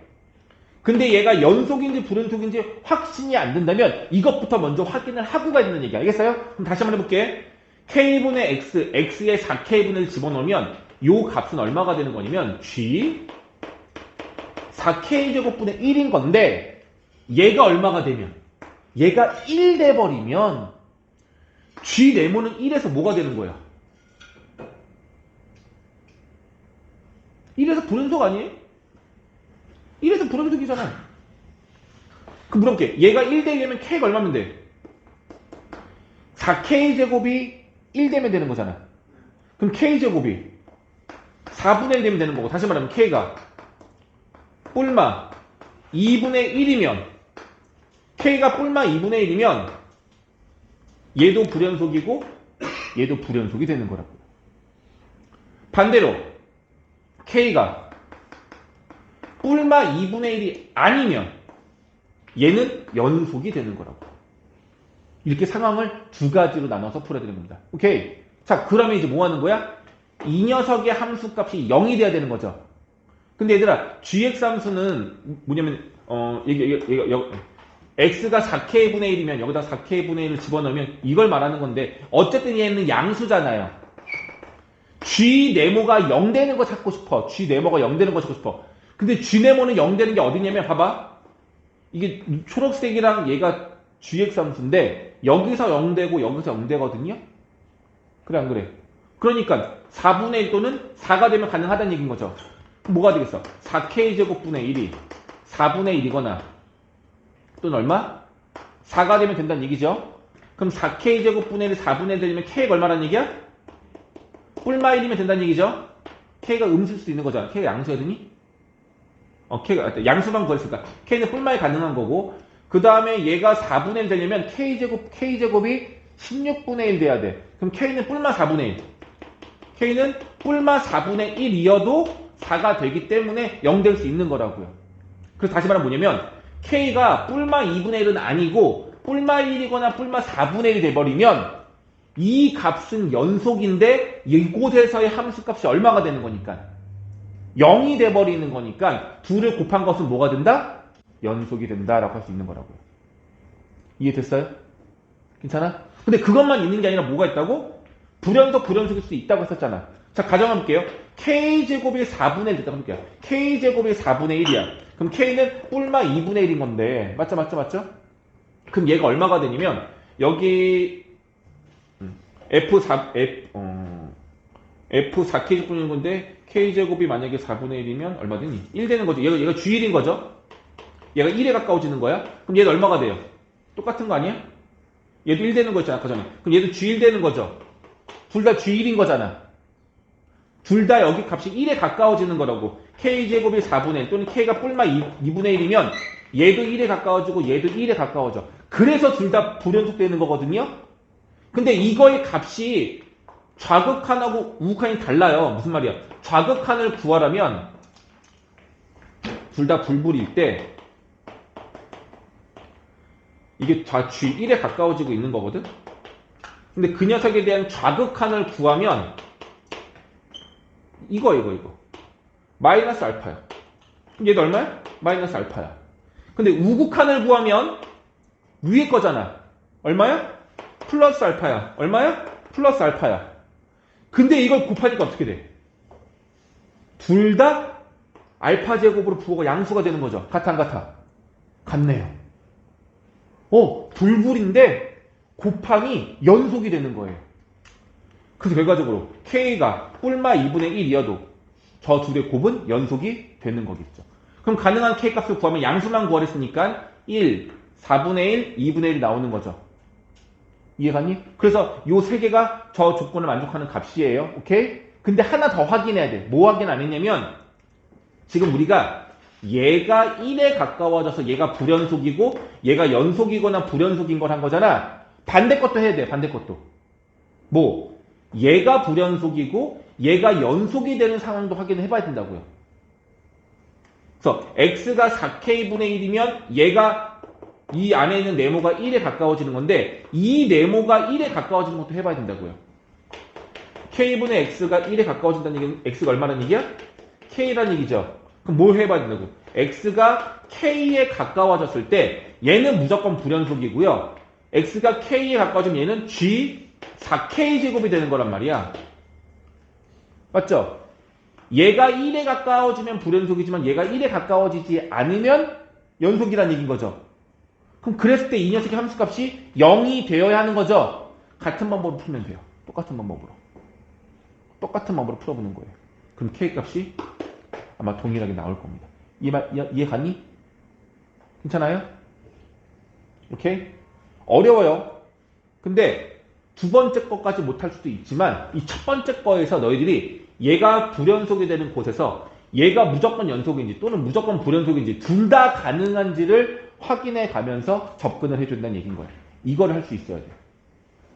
[SPEAKER 1] 근데 얘가 연속인지 불연속인지 확신이 안 된다면 이것부터 먼저 확인을 하고 가야 되는 얘기 알겠어요? 그럼 다시 한번 해볼게. k분의 x, x에 4k분의 1 집어넣으면 요 값은 얼마가 되는 거냐면 g 4k제곱분의 1인 건데 얘가 얼마가 되면 얘가 1 돼버리면 g 네모는 1에서 뭐가 되는 거야? 1에서 불연속 아니에요? 1에서 불연속이잖아. 그럼 물어볼게. 얘가 1 되려면 k가 얼마면 돼? 4k제곱이 1 되면 되는 거잖아. 그럼 k제곱이 4분의 1 되면 되는 거고, 다시 말하면 k가 뿔마 2분의 1이면 k가 뿔마 2분의 1이면 얘도 불연속이고 얘도 불연속이 되는 거라고요. 반대로 k가 뿔마 2분의 1이 아니면 얘는 연속이 되는 거라고. 이렇게 상황을 두 가지로 나눠서 풀어야 되는 겁니다. 오케이. 자, 그러면 이제 뭐 하는 거야? 이 녀석의 함수값이 0이 돼야 되는 거죠. 근데 얘들아, gx 함수는 뭐냐면 x가 4k분의 1이면 여기다 4k분의 1을 집어넣으면 이걸 말하는 건데 어쨌든 얘는 양수잖아요. g 네모가 0 되는 거 찾고 싶어. g 네모가 0 되는 거 찾고 싶어. 근데 g 네모는 0 되는 게 어디냐면 봐봐. 이게 초록색이랑 얘가 gx 함수인데 여기서 0 되고 여기서 0 되거든요. 그래 안 그래? 그러니까 4분의 1 또는 4가 되면 가능하다는 얘기인 거죠. 뭐가 되겠어? 4k제곱분의 1이 4분의 1이거나 또는 얼마? 4가 되면 된다는 얘기죠. 그럼 4k제곱분의 1이 4분의 1 되면 k가 얼마라는 얘기야? 뿔마 1이면 된다는 얘기죠. k가 음수일 수도 있는 거잖아. k가 양수야 되니? k가 양수만 구했으니까 k는 뿔마에 가능한 거고, 그 다음에 얘가 4분의 1 되려면 k제곱이 16분의 1 돼야 돼. 그럼 k는 뿔마 4분의 1. k는 뿔마 4분의 1이어도 4가 되기 때문에 0 될 수 있는 거라고요. 그래서 다시 말하면 뭐냐면 k가 뿔마 2분의 1은 아니고 뿔마 1이거나 뿔마 4분의 1이 돼버리면 이 값은 연속인데 이곳에서의 함수값이 얼마가 되는 거니까 0이 돼버리는 거니까 둘을 곱한 것은 뭐가 된다? 연속이 된다라고 할 수 있는 거라고요. 이해됐어요? 괜찮아? 근데 그것만 있는 게 아니라 뭐가 있다고? 불연속일 수 있다고 했었잖아. 자, 가정해볼게요. k제곱이 4분의 1 됐다고 해볼게요. k제곱이 4분의 1이야. 그럼 k는 뿔마 2분의 1인 건데 맞죠? 그럼 얘가 얼마가 되냐면 여기 F4k제곱인 건데 k제곱이 만약에 4분의 1이면 얼마 되니? 1 되는 거죠. 얘가 G1인 거죠. 얘가 1에 가까워지는 거야. 그럼 얘는 얼마가 돼요? 똑같은 거 아니야? 얘도 1 되는 거 있잖아, 아까 전에. 그럼 얘도 G1 되는 거죠. 둘 다 G1인 거잖아. 둘 다 여기 값이 1에 가까워지는 거라고. K제곱이 4분의 1 또는 K가 뿔마 2분의 1이면 얘도 1에 가까워지고 얘도 1에 가까워져. 그래서 둘 다 불연속 되는 거거든요. 근데 이거의 값이 좌극한하고 우극한이 달라요. 무슨 말이야? 좌극한을 구하려면 둘 다 불불일 때 이게 G 1에 가까워지고 있는 거거든. 근데 그 녀석에 대한 좌극한을 구하면 이거 마이너스 알파야. 그럼 얘도 얼마야? 마이너스 알파야. 근데 우극한을 구하면 위에 거잖아. 얼마야? 플러스 알파야. 얼마야? 플러스 알파야. 근데 이걸 곱하니까 어떻게 돼? 둘 다 알파 제곱으로 부호가 양수가 되는 거죠. 같아 안 같아? 같네요. 불불인데 곱함이 연속이 되는 거예요. 그래서 결과적으로 K가 뿔마 2분의 1이어도 저 둘의 곱은 연속이 되는 거겠죠. 그럼 가능한 K 값을 구하면 양수만 구하랬으니까 1, 4분의 1, 2분의 1 나오는 거죠. 이해가니? 그래서 요 세 개가 저 조건을 만족하는 값이에요. 오케이? 근데 하나 더 확인해야 돼. 뭐 확인 안 했냐면 지금 우리가 얘가 1에 가까워져서 얘가 불연속이고 얘가 연속이거나 불연속인 걸 한 거잖아. 반대 것도 해야 돼. 반대 것도. 뭐? 얘가 불연속이고 얘가 연속이 되는 상황도 확인을 해봐야 된다고요. 그래서 x가 4k분의 1이면 얘가 이 안에 있는 네모가 1에 가까워지는 건데 이 네모가 1에 가까워지는 것도 해봐야 된다고요. k분의 x가 1에 가까워진다는 얘기는 x가 얼마라는 얘기야? k라는 얘기죠. 그럼 뭘 해봐야 된다고? x가 k에 가까워졌을 때 얘는 무조건 불연속이고요. x가 k에 가까워지면 얘는 g 4k제곱이 되는 거란 말이야. 맞죠? 얘가 1에 가까워지면 불연속이지만 얘가 1에 가까워지지 않으면 연속이라는 얘기인 거죠. 그럼 그랬을 때 이 녀석의 함수값이 0이 되어야 하는 거죠. 같은 방법으로 풀면 돼요. 똑같은 방법으로 풀어보는 거예요. 그럼 k값이 아마 동일하게 나올 겁니다. 이해 가니? 괜찮아요? 오케이? 어려워요. 근데 두 번째 거까지 못할 수도 있지만 이 첫 번째 거에서 너희들이 얘가 불연속이 되는 곳에서 얘가 무조건 연속인지 또는 무조건 불연속인지 둘 다 가능한지를 확인해 가면서 접근을 해준다는 얘기인 거예요. 이거를 할 수 있어야 돼요.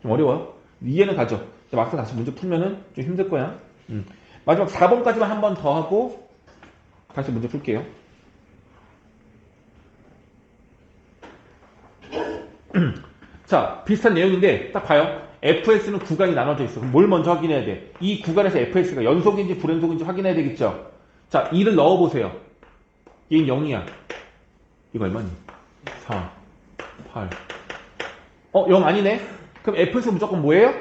[SPEAKER 1] 좀 어려워요? 이해는 가죠? 막상 다시 문제 풀면은 좀 힘들 거야. 마지막 4번까지만 한 번 더 하고 다시 문제 풀게요. 자, 비슷한 내용인데 딱 봐요. fs는 구간이 나눠져 있어. 그럼 뭘 먼저 확인해야 돼? 이 구간에서 fs가 연속인지 불연속인지 확인해야 되겠죠? 자, 2를 넣어보세요. 얘는 0이야. 이거 얼마니? 4, 8. 0 아니네? 그럼 fs는 무조건 뭐예요?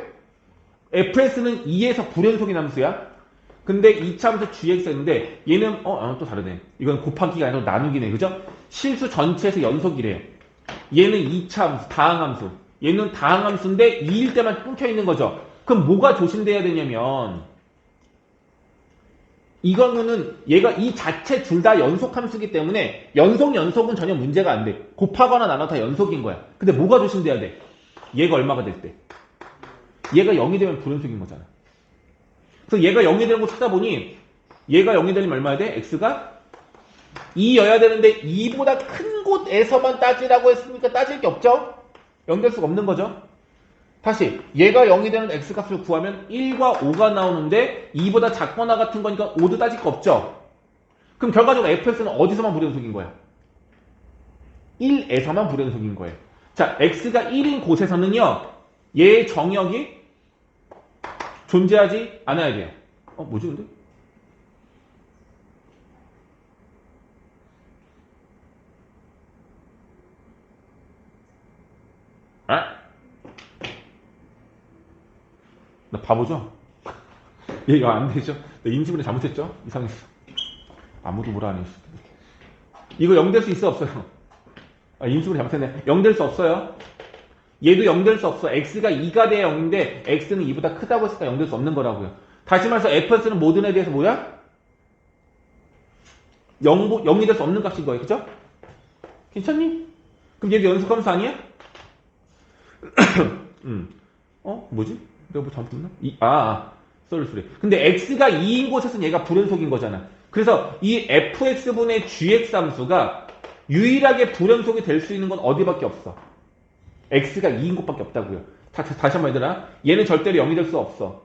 [SPEAKER 1] fs는 2에서 불연속인 함수야. 근데 2차 함수 gx가 있는데 얘는 또 다르네. 이건 곱하기가 아니라 나누기네. 그죠? 실수 전체에서 연속이래요. 얘는 2차 함수, 다항함수. 얘는 다항함수인데 2일 때만 끊겨 있는 거죠. 그럼 뭐가 조심돼야 되냐면 이거는 얘가 이 자체 둘 다 연속함수기 때문에 연속은 전혀 문제가 안 돼. 곱하거나 나눠 다 연속인 거야. 근데 뭐가 조심돼야 돼? 얘가 얼마가 될 때? 얘가 0이 되면 불연속인 거잖아. 그래서 얘가 0이 되는 거 찾아보니 얘가 0이 되면 얼마야 돼? x가 2여야 되는데 2보다 큰 곳에서만 따지라고 했으니까 따질 게 없죠? 0 될 수가 없는 거죠. 다시 얘가 0이 되는 x값을 구하면 1과 5가 나오는데 2보다 작거나 같은 거니까 5도 따질 거 없죠. 그럼 결과적으로 fs는 어디서만 불연속인 거야? 1에서만 불연속인 거예요. 자, x가 1인 곳에서는요. 얘의 정역이 존재하지 않아야 돼요. 뭐지 근데? 나 바보죠? 얘 이거 안 되죠? 나 인지분해 잘못했죠? 이상했어. 아무도 뭐라 안 했어. 이거 0 될 수 있어 없어요? 인지분해 잘못했네. 0 될 수 없어요. 얘도 0 될 수 없어. x가 2가 돼야 0인데 x는 2보다 크다고 했으니까 0 될 수 없는 거라고요. 다시 말해서 fs는 모든 에 대해서 뭐야? 0이 될 수 없는 값인 거예요. 그죠? 괜찮니? 그럼 얘도 연속함수 아니야? 뭐지? 내가 뭐 잘못했나? 쏘리. 근데 x가 2인 곳에서는 얘가 불연속인 거잖아. 그래서 이 fx분의 gx 함수가 유일하게 불연속이 될 수 있는 건 어디밖에 없어? x가 2인 곳밖에 없다고요. 다시 한번 얘들아. 얘는 절대로 0이 될 수 없어.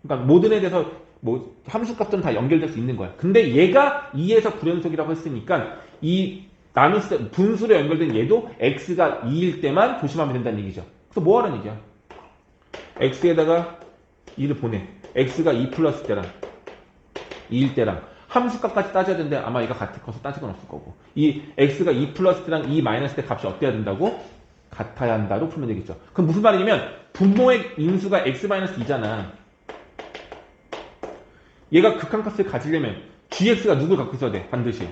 [SPEAKER 1] 그러니까 모든 에 대해서 뭐 함수값들은 다 연결될 수 있는 거야. 근데 얘가 2에서 불연속이라고 했으니까 이 분수로 연결된 얘도 x가 2일 때만 조심하면 된다는 얘기죠. 그래서 뭐 하라는 얘기야? x에다가 2를 보내. x가 2 플러스 때랑 2일 때랑 함수값까지 따져야 되는데 아마 얘가 커서 따질 건 없을 거고. 이 x가 2 플러스 때랑 2 마이너스 때 값이 어때야 된다고? 같아야 한다로 풀면 되겠죠. 그럼 무슨 말이냐면 분모의 인수가 x-2잖아. 얘가 극한값을 가지려면 gx가 누굴 갖고 있어야 돼? 반드시.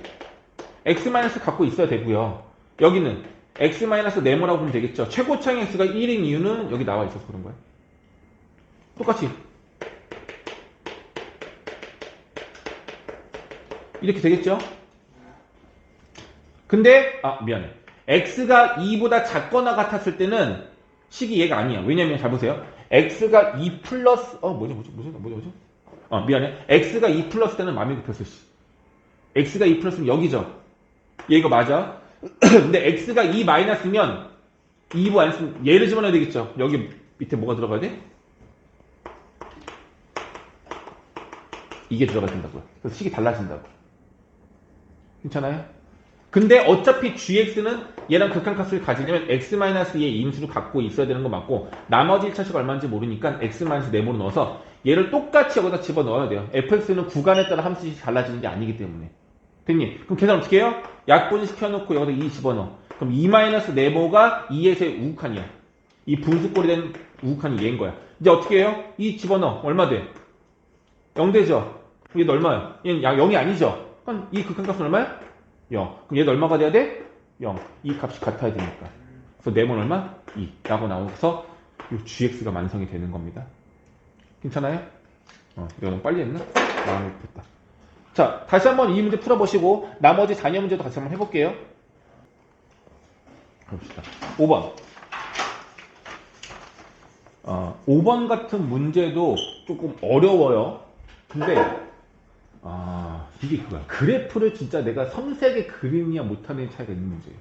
[SPEAKER 1] x- 갖고 있어야 되고요. 여기는 x-네모라고 보면 되겠죠. 최고차의 x가 1인 이유는 여기 나와 있어서 그런 거야. 똑같이. 이렇게 되겠죠? 근데 미안해. x가 2보다 작거나 같았을 때는 식이 얘가 아니야. 왜냐면 잘 보세요. x가 2 플러스 뭐죠? 미안해. x가 2 플러스 때는 마음이 급했어. x가 2 플러스면 여기죠. 얘 이거 맞아. 근데 x가 2 마이너스면 2부 안 쓰면 얘를 집어넣어야 되겠죠. 여기 밑에 뭐가 들어가야 돼? 이게 들어가야 된다고요. 그래서 식이 달라진다고. 괜찮아요? 근데 어차피 gx는 얘랑 극한값을 가지려면 x-의 인수를 갖고 있어야 되는 거 맞고 나머지 1차식이 얼마인지 모르니까 x-네모로 넣어서 얘를 똑같이 여기다 집어넣어야 돼요. fx는 구간에 따라 함수식이 달라지는 게 아니기 때문에. 됐니? 그럼 계산 어떻게 해요? 약분 시켜놓고 여기다 2 집어넣어. 그럼 2-네모가 2에서의 우극한이야. 이 분수꼴이 된 우극한이 얘인 거야. 이제 어떻게 해요? 2 집어넣어. 얼마 돼? 0 되죠? 그럼 얘는 얼마야? 얘는 0이 아니죠? 그럼 이 극한값은 얼마야? 0. 그럼 얘도 얼마가 돼야 돼? 0. 이 값이 같아야 되니까. 그래서 네모는 얼마? 2. 라고 나오면서 이 gx가 완성이 되는 겁니다. 괜찮아요? 이거 너무 빨리 했나? 됐다. 자, 다시 한번 이 문제 풀어보시고 나머지 자녀 문제도 같이 한번 해볼게요. 봅시다. 5번. 5번 같은 문제도 조금 어려워요. 근데 이게 그거야. 그래프를 진짜 내가 섬세하게 그리느냐 못하느냐 차이가 있는 문제예요.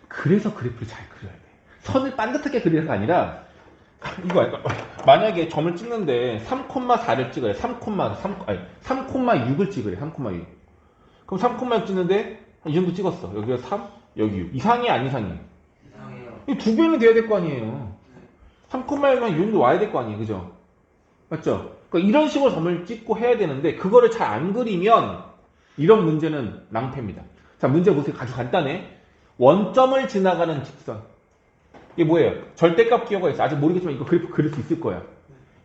[SPEAKER 1] 그래서 그래프를 잘 그려야 돼. 선을 반듯하게 그리는 게 아니라 이거 만약에 점을 찍는데 3,4를 찍어요. 3,6을 찍으래. 3,6. 그럼 3,6 찍는데 이 정도 찍었어. 여기가 3, 여기 6. 이상해 안 이상해?
[SPEAKER 2] 이상해요.
[SPEAKER 1] 이 두 배는 돼야 될 거 아니에요. 3,6면 이 정도 와야 될 거 아니에요. 그죠? 맞죠? 그러니까 이런 식으로 점을 찍고 해야 되는데 그거를 잘 안 그리면 이런 문제는 낭패입니다. 자, 문제 보세요. 아주 간단해. 원점을 지나가는 직선. 이게 뭐예요? 절대값 기호가 있어. 아직 모르겠지만 이거 그래프 그릴 수 있을 거야.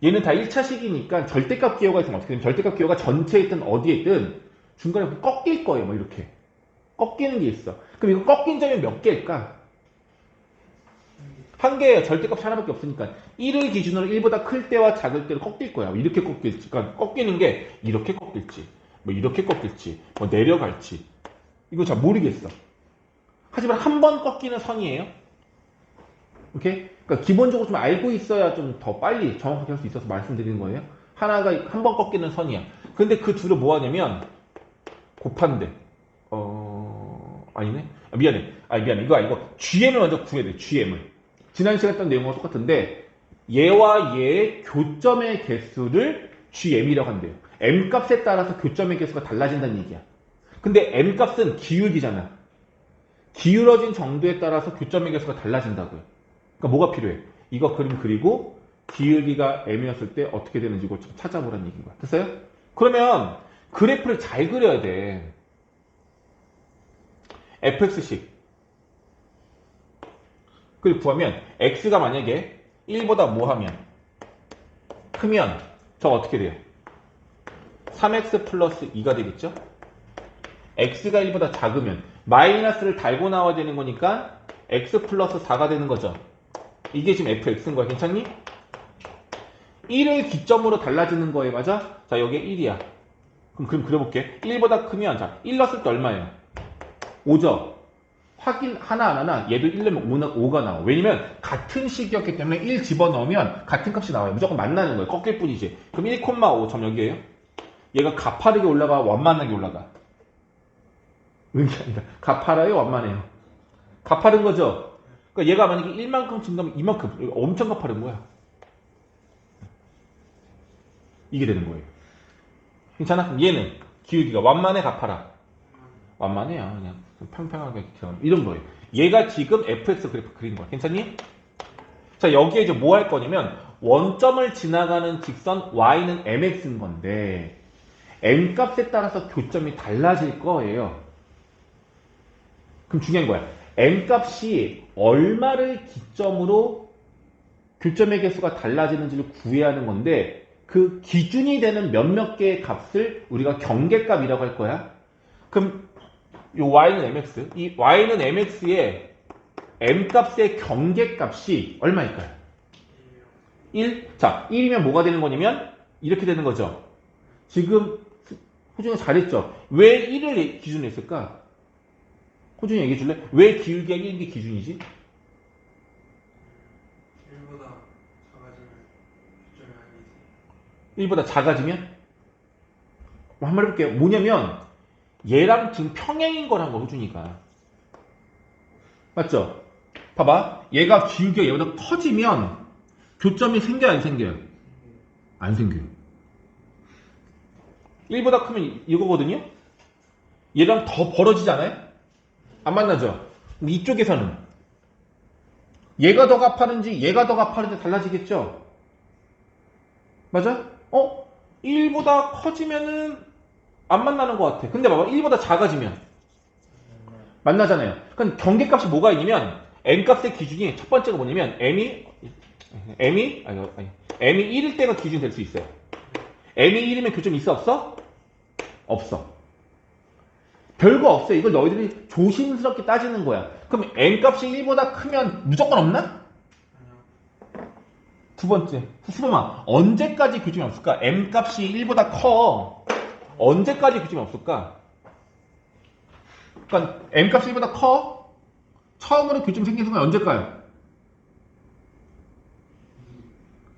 [SPEAKER 1] 얘는 다 1차식이니까 절대값 기호가 있으면 어떻게 되면 절대값 기호가 전체에 있든 어디에 있든 중간에 꺾일 거예요. 뭐 이렇게. 꺾이는 게 있어. 그럼 이거 꺾인 점이 몇 개일까? 한 개예요. 절대값 하나밖에 없으니까 1을 기준으로 1보다 클 때와 작을 때로 꺾일 거야. 이렇게 꺾일지. 그러니까 꺾이는 게 이렇게 꺾일지, 뭐 이렇게 꺾일지, 뭐 내려갈지. 이거 잘 모르겠어. 하지만 한 번 꺾이는 선이에요. 오케이? 그러니까 기본적으로 좀 알고 있어야 좀 더 빨리 정확하게 할 수 있어서 말씀드리는 거예요. 하나가 한 번 꺾이는 선이야. 근데 그 둘을 뭐 하냐면 곱한대. 아니네. 미안해. 이거 아니고 GM을 먼저 구해야 돼. GM을. 지난 시간에 했던 내용과 똑같은데 얘와 얘의 교점의 개수를 GM이라고 한대요. M값에 따라서 교점의 개수가 달라진다는 얘기야. 근데 M값은 기울기잖아. 기울어진 정도에 따라서 교점의 개수가 달라진다고요. 그러니까 뭐가 필요해? 이거 그림 그리고 기울기가 M이었을 때 어떻게 되는지 이걸 좀 찾아보라는 얘기인 거야. 됐어요? 그러면 그래프를 잘 그려야 돼. fx식. 그걸 구하면 x가 만약에 1보다 뭐하면 크면 저거 어떻게 돼요? 3x 플러스 2가 되겠죠? x가 1보다 작으면 마이너스를 달고 나와야 되는 거니까 x 플러스 4가 되는 거죠. 이게 지금 fx인 거야. 괜찮니? 1을 기점으로 달라지는 거에 맞아? 자, 여기에 1이야. 그럼 그려볼게. 1보다 크면 자, 1 넣었을 때 얼마예요? 5죠? 확인 하나 안 하나 얘도 1 넣으면 5가 나와. 왜냐면 같은 식이었기 때문에 1 집어넣으면 같은 값이 나와요. 무조건 만나는 거예요. 꺾일 뿐이지. 그럼 1,5 점 여기에요. 얘가 가파르게 올라가 완만하게 올라가. 그게 아니라 가파라요 완만해요. 가파른 거죠. 그러니까 얘가 만약에 1만큼 증가하면 이만큼 엄청 가파른 거야. 이게 되는 거예요. 괜찮아? 그럼 얘는 기울기가 완만해 가파라. 완만해요. 그냥 평평하게 이런 거예요. 얘가 지금 fx 그래프 그리는 거야. 괜찮니? 자, 여기에 이제 뭐 할 거냐면 원점을 지나가는 직선 y는 mx인 건데 m 값에 따라서 교점이 달라질 거예요. 그럼 중요한 거야. m 값이 얼마를 기점으로 교점의 개수가 달라지는지를 구해야 하는 건데 그 기준이 되는 몇몇 개의 값을 우리가 경계값이라고 할 거야. 그럼 이 y는 mx, 이 y는 mx의 m값의 경계값이 얼마일까요? 1. 자, 1이면 뭐가 되는 거냐면 이렇게 되는 거죠. 지금 호중이가 잘했죠. 왜 1을 기준으로 했을까? 호중이 얘기해 줄래? 왜 기울기가 1인 게 기준이지?
[SPEAKER 2] 1보다 작아지면 교점이 아니지.
[SPEAKER 1] 1보다 작아지면? 한번 해볼게요. 뭐냐면 얘랑 지금 평행인 거란 거 호준이가. 맞죠? 봐봐. 얘가 기울기가 얘보다 커지면 교점이 생겨요 안 생겨요? 안 생겨요. 1보다 크면 이거거든요? 얘랑 더 벌어지지 않아요? 안 만나죠? 이쪽에서는 얘가 더 가파른지 얘가 더 가파른지 달라지겠죠? 맞아? 1보다 커지면은 안 만나는 것 같아. 근데 봐봐. 1보다 작아지면 만나잖아요. 그럼 경계값이 뭐가 있냐면 n값의 기준이 첫 번째가 뭐냐면 m이 1일 때가 기준이 될 수 있어요. m이 1이면 교점이 있어 없어? 없어. 별거 없어요. 이걸 너희들이 조심스럽게 따지는 거야. 그럼 n값이 1보다 크면 무조건 없나? 두 번째. 수범아, 언제까지 교점이 없을까? m값이 1보다 커. 언제까지 교점이 없을까? 그러니까 m값이 1보다 커? 처음으로 교점이 생긴 순간 언제일까요?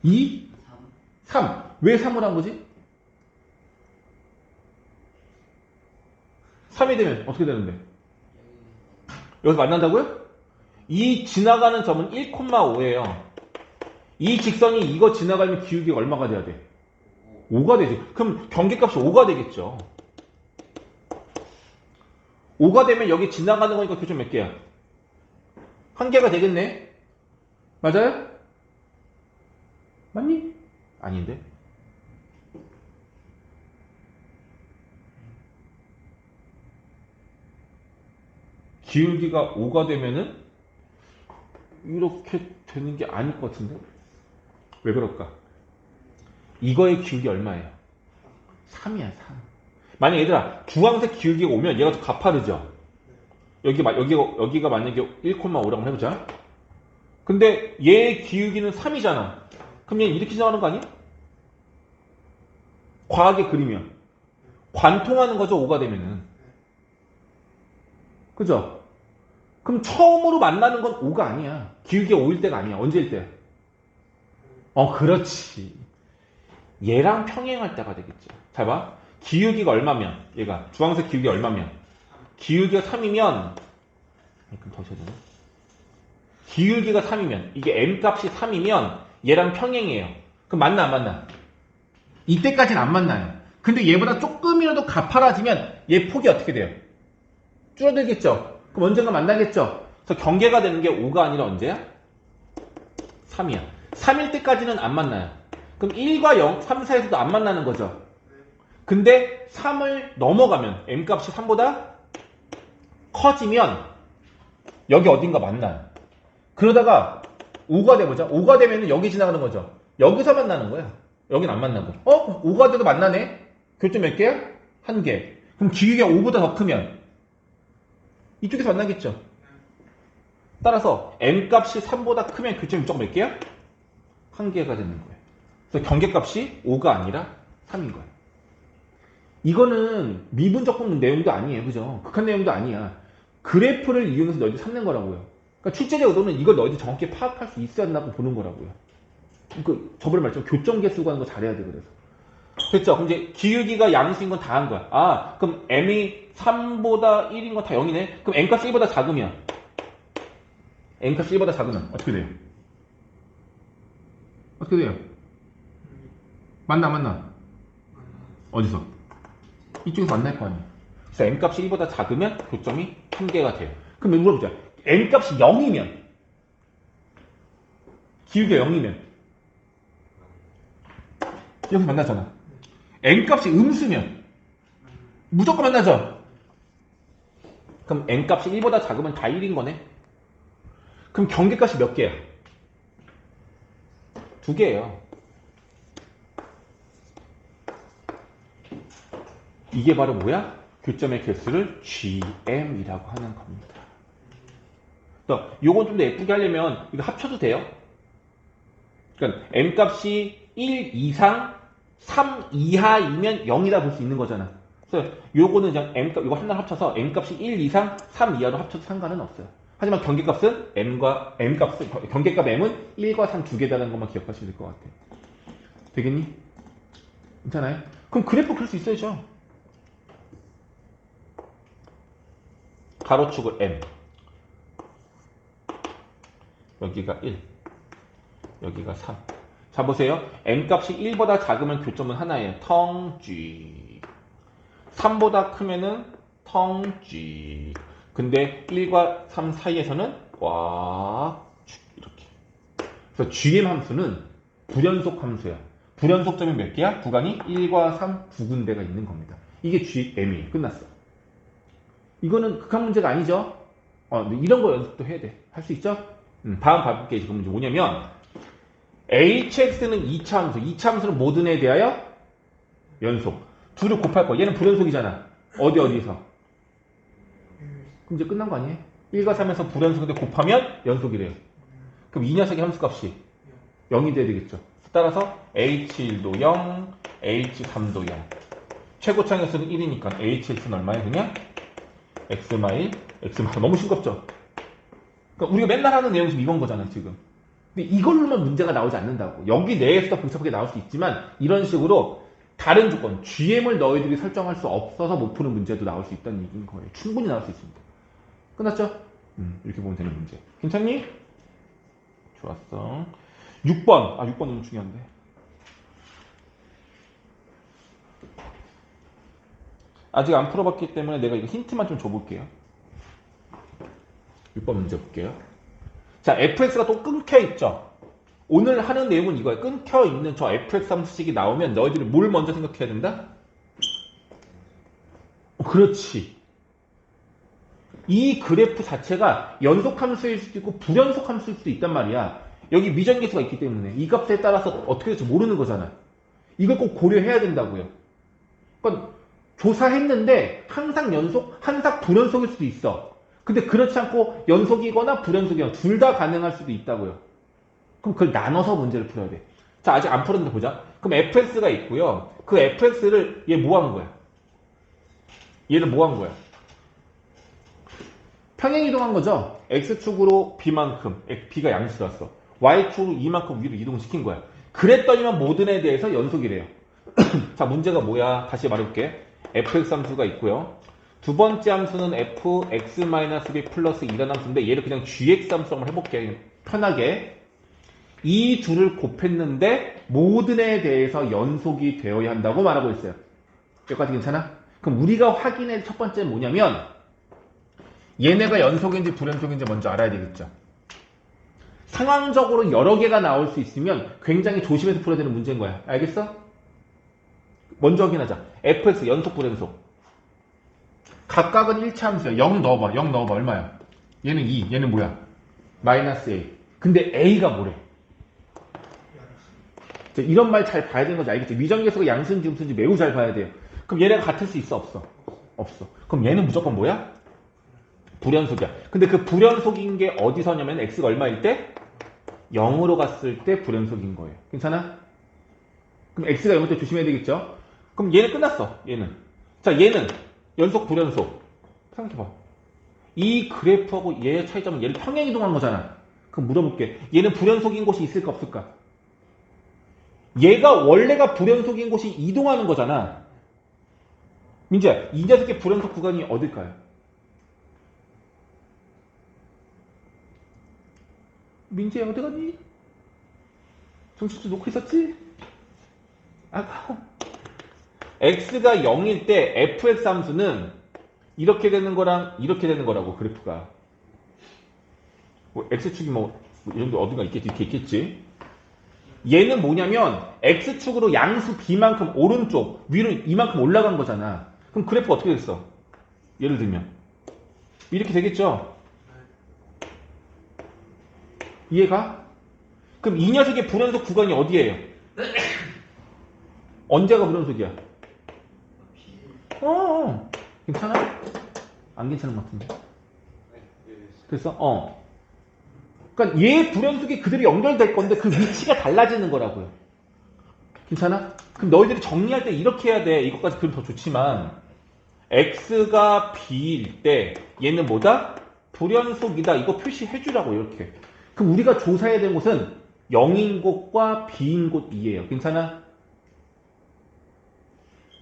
[SPEAKER 1] 2? 3. 왜 3을 한 거지? 3이 되면 어떻게 되는데? 여기서 만난다고요? 이 지나가는 점은 1,5예요. 이 직선이 이거 지나가면 기울기가 얼마가 돼야 돼? 5가 되지. 그럼 경계값이 5가 되겠죠. 5가 되면 여기 지나가는 거니까 교점 몇 개야? 한 개가 되겠네? 맞아요? 맞니? 아닌데? 기울기가 5가 되면은 이렇게 되는 게 아닐 것 같은데? 왜 그럴까? 이거의 기울기 얼마예요? 3이야, 3. 만약 얘들아, 주황색 기울기가 오면 얘가 더 가파르죠? 여기가 만약에 1,5라고 해보자. 근데 얘의 기울기는 3이잖아. 그럼 얘는 이렇게 지나가는 거 아니야? 과하게 그리면. 관통하는 거죠, 5가 되면은. 그죠? 그럼 처음으로 만나는 건 5가 아니야. 기울기가 5일 때가 아니야. 언제일 때? 그렇지. 얘랑 평행할 때가 되겠죠. 잘 봐. 기울기가 얼마면, 얘가, 주황색 기울기 얼마면, 기울기가 3이면, 그럼 더 쳐야 되나? 기울기가 3이면, 이게 m값이 3이면, 얘랑 평행이에요. 그럼 만나, 안 만나? 이때까지는 안 만나요. 근데 얘보다 조금이라도 가파라지면, 얘 폭이 어떻게 돼요? 줄어들겠죠? 그럼 언젠가 만나겠죠? 그래서 경계가 되는 게 5가 아니라 언제야? 3이야. 3일 때까지는 안 만나요. 그럼 1과 0, 3, 4에서도 안 만나는 거죠. 근데 3을 넘어가면 m값이 3보다 커지면 여기 어딘가 만나요. 그러다가 5가 돼보자. 5가 되면 여기 지나가는 거죠. 여기서 만나는 거야. 여긴 안 만나고. 5가 돼도 만나네? 교점 몇 개야? 1개. 그럼 기울기가 5보다 더 크면 이쪽에서 만나겠죠. 따라서 m값이 3보다 크면 교점이 무조건 몇 개야? 1개가 되는 거예요. 그래서 경계값이 5가 아니라 3인 거예요. 이거는 미분적 분문 내용도 아니에요. 그죠? 극한 내용도 아니야. 그래프를 이용해서 너희들이 찾는 거라고요. 그러니까 출제자 의도는 이걸 너희들이 정확히 파악할 수 있어야 된다고 보는 거라고요. 그 저번에 말했지만 교점 개수 가는 거 잘해야 돼. 그래서 됐죠? 그럼 이제 기울기가 양수인 건 다 한 거야. 아, 그럼 m이 3보다 1인 건 다 0이네. 그럼 n값이 1보다 작으면 n값이 1보다 작으면 어떻게 돼요? 어떻게 돼요? 맞나 안 맞나? 어디서? 이쪽에서 만날 거 아니야. 그래서 n값이 1보다 작으면 교점이 1개가 돼요. 그럼 물어보자. n값이 0이면 기울기가 0이면 여기서 만나잖아. n값이 음수면 무조건 만나죠. 그럼 n값이 1보다 작으면 다 1인 거네. 그럼 경계값이 몇 개야? 2개예요. 이게 바로 뭐야? 교점의 개수를 GM이라고 하는 겁니다. 요건 좀 더 예쁘게 하려면 이거 합쳐도 돼요. 그러니까 m값이 1 이상 3 이하이면 0이다 볼 수 있는 거잖아. 그래서 요거는 그냥 m값 이거 하나를 합쳐서 m값이 1 이상 3 이하로 합쳐도 상관은 없어요. 하지만 경계값은 경계값 m은 1과 3 두 개다라는 것만 기억하시면 될 것 같아요. 되겠니? 괜찮아요? 그럼 그래프 그릴 수 있어야죠. 가로축을 m, 여기가 1, 여기가 3. 자 보세요. m값이 1보다 작으면 교점은 하나예요. 텅쥐. 3보다 크면은 텅쥐. 근데 1과 3 사이에서는 꽉 이렇게. 그래서 GM 함수는 불연속 함수야. 불연속점이 몇 개야? 구간이 1과 3 두 군데가 있는 겁니다. 이게 GM이에요. 끝났어. 이거는 극한 문제가 아니죠. 이런 거 연습도 해야 돼. 할 수 있죠? 다음 봐볼게. 지금 문제 뭐냐면 hx는 2차 함수. 2차 함수는 모든 애에 대하여 연속. 둘을 곱할 거야. 얘는 불연속이잖아. 어디서? 그럼 이제 끝난 거 아니에요? 1과 3에서 불연속인데 곱하면 연속이래요. 그럼 이 녀석의 함수값이 0이 돼야 되겠죠. 따라서 h1도 0, h3도 0. 최고차의 수는 1이니까 hx는 얼마야? 그냥 x마일, x마일. 너무 싱겁죠? 그러니까 우리가 맨날 하는 내용이 지금 이건 거잖아요, 지금. 근데 이걸로만 문제가 나오지 않는다고. 여기 내에서도 복잡하게 나올 수 있지만 이런 식으로 다른 조건, GM을 너희들이 설정할 수 없어서 못 푸는 문제도 나올 수 있다는 얘기인 거예요. 충분히 나올 수 있습니다. 끝났죠? 이렇게 보면 되는 문제. 괜찮니? 좋았어. 6번. 6번 너무 중요한데. 아직 안 풀어봤기 때문에 내가 이거 힌트만 좀 줘볼게요. 6번 문제 볼게요. 자, fx가 또 끊겨있죠? 오늘 하는 내용은 이거예요. 끊겨있는 저 fx 함수식이 나오면 너희들이 뭘 먼저 생각해야 된다? 그렇지. 이 그래프 자체가 연속함수일 수도 있고 불연속함수일 수도 있단 말이야. 여기 미정계수가 있기 때문에 이 값에 따라서 어떻게 될지 모르는 거잖아. 이걸 꼭 고려해야 된다고요. 그러니까 조사했는데 항상 연속, 항상 불연속일 수도 있어. 근데 그렇지 않고 연속이거나 불연속이거나 둘 다 가능할 수도 있다고요. 그럼 그걸 나눠서 문제를 풀어야 돼. 자, 아직 안 풀었는데 보자. 그럼 fx가 있고요. 그 fx를 얘 뭐 한 거야? 얘는 뭐 한 거야? 평행 이동한 거죠. x축으로 b만큼, b가 양수였어. y축으로 이만큼 위로 이동시킨 거야. 그랬더니만 모든 애에 대해서 연속이래요. 자, 문제가 뭐야? 다시 말해볼게. fx 함수가 있고요. 두 번째 함수는 fx-b 플러스 2라는 함수인데 얘를 그냥 gx 함수로 한번 해볼게. 편하게. 이 둘을 곱했는데 모든 애에 대해서 연속이 되어야 한다고 말하고 있어요. 여기까지 괜찮아? 그럼 우리가 확인할 첫 번째는 뭐냐면 얘네가 연속인지 불연속인지 먼저 알아야 되겠죠. 상황적으로 여러 개가 나올 수 있으면 굉장히 조심해서 풀어야 되는 문제인 거야. 알겠어? 먼저 확인하자. fx 연속 불연속. 각각은 1차 함수야. 0 넣어봐. 0 넣어봐. 얼마야? 얘는 2. 얘는 뭐야? 마이너스 a. 근데 a가 뭐래? 이런 말 잘 봐야 되는 거지. 알겠지? 미정계수가 양수인지 음수인지 매우 잘 봐야 돼요. 그럼 얘네가 같을 수 있어? 없어? 없어. 그럼 얘는 무조건 뭐야? 불연속이야. 근데 그 불연속인 게 어디서냐면 x가 얼마일 때? 0으로 갔을 때 불연속인 거예요. 괜찮아? 그럼 x가 0일 때 조심해야 되겠죠? 그럼 얘는 끝났어. 얘는. 자, 얘는 연속 불연속. 생각해봐. 이 그래프하고 얘의 차이점은 얘를 평행 이동한 거잖아. 그럼 물어볼게. 얘는 불연속인 곳이 있을까 없을까? 얘가 원래가 불연속인 곳이 이동하는 거잖아. 민재야, 이 녀석의 불연속 구간이 어딜까요? 민재야 어디 갔니? 정신줄 놓고 있었지? 아까 x가 0일 때 fx 함수는 이렇게 되는 거랑 이렇게 되는 거라고 그래프가. 뭐 x축이 뭐 이런 데 어딘가 있겠지, 이렇게 있겠지. 얘는 뭐냐면 x축으로 양수 b만큼 오른쪽 위로 이만큼 올라간 거잖아. 그럼 그래프가 어떻게 됐어? 예를 들면 이렇게 되겠죠. 이해가? 그럼 이 녀석의 불연속 구간이 어디예요? 언제가 불연속이야? 괜찮아? 안 괜찮은 것 같은데. 됐어? 그러니까 얘 불연속이 그대로 연결될 건데 그 위치가 달라지는 거라고요. 괜찮아? 그럼 너희들이 정리할 때 이렇게 해야 돼. 이것까지 그럼 더 좋지만 x가 b일 때 얘는 뭐다? 불연속이다. 이거 표시해 주라고 이렇게. 그럼 우리가 조사해야 되는 곳은 0인 곳과 b인 곳이에요. 괜찮아?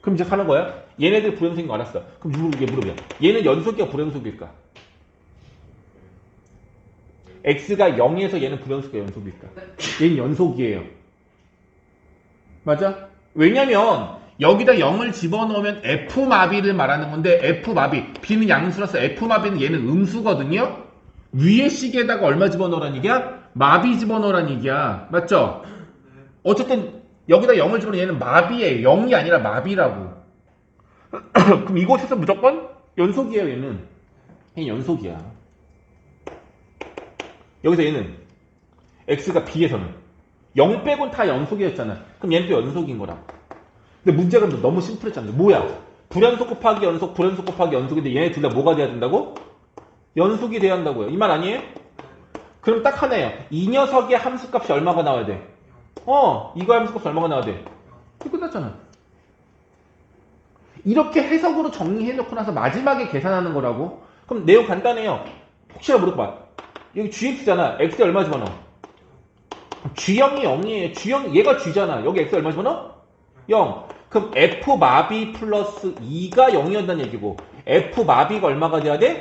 [SPEAKER 1] 그럼 이제 하는 거야? 얘네들 불연속인 거 알았어. 그럼 이게 물어보자. 얘는 연속이야 불연속일까? x가 0에서 얘는 불연속이야 연속일까? 얘는 연속이에요. 맞아? 왜냐면 여기다 0을 집어넣으면 f마비를 말하는 건데 f마비, b는 양수라서 f마비는 얘는 음수거든요? 위에 식에다가 얼마 집어넣으라는 얘기야? 마비 집어넣으라는 얘기야. 맞죠? 어쨌든 여기다 0을 집어넣으면 얘는 마비예요. 0이 아니라 마비라고. 그럼 이곳에서 무조건 연속이에요. 얘는 연속이야. 여기서 얘는 x가 b에서는 0 빼곤 다 연속이었잖아. 그럼 얘는 또 연속인 거라고. 근데 문제가 너무 심플했잖아. 뭐야? 불연속 곱하기 연속, 불연속 곱하기 연속인데 얘네 둘 다 뭐가 돼야 된다고? 연속이 돼야 한다고요. 이 말 아니에요? 그럼 딱 하나예요. 이 녀석의 함수값이 얼마가 나와야 돼? 이거 함수값이 얼마가 나와야 돼? 끝났잖아. 이렇게 해석으로 정리해놓고 나서 마지막에 계산하는 거라고? 그럼 내용 간단해요. 혹시나 물어봐. 여기 gx잖아. x에 얼마 집어넣어? g형이 0이에요. g형, 얘가 g잖아. 여기 x에 얼마 집어넣어? 0. 그럼 f 마비 플러스 2가 0이었다는 얘기고 f 마비가 얼마가 돼야 돼?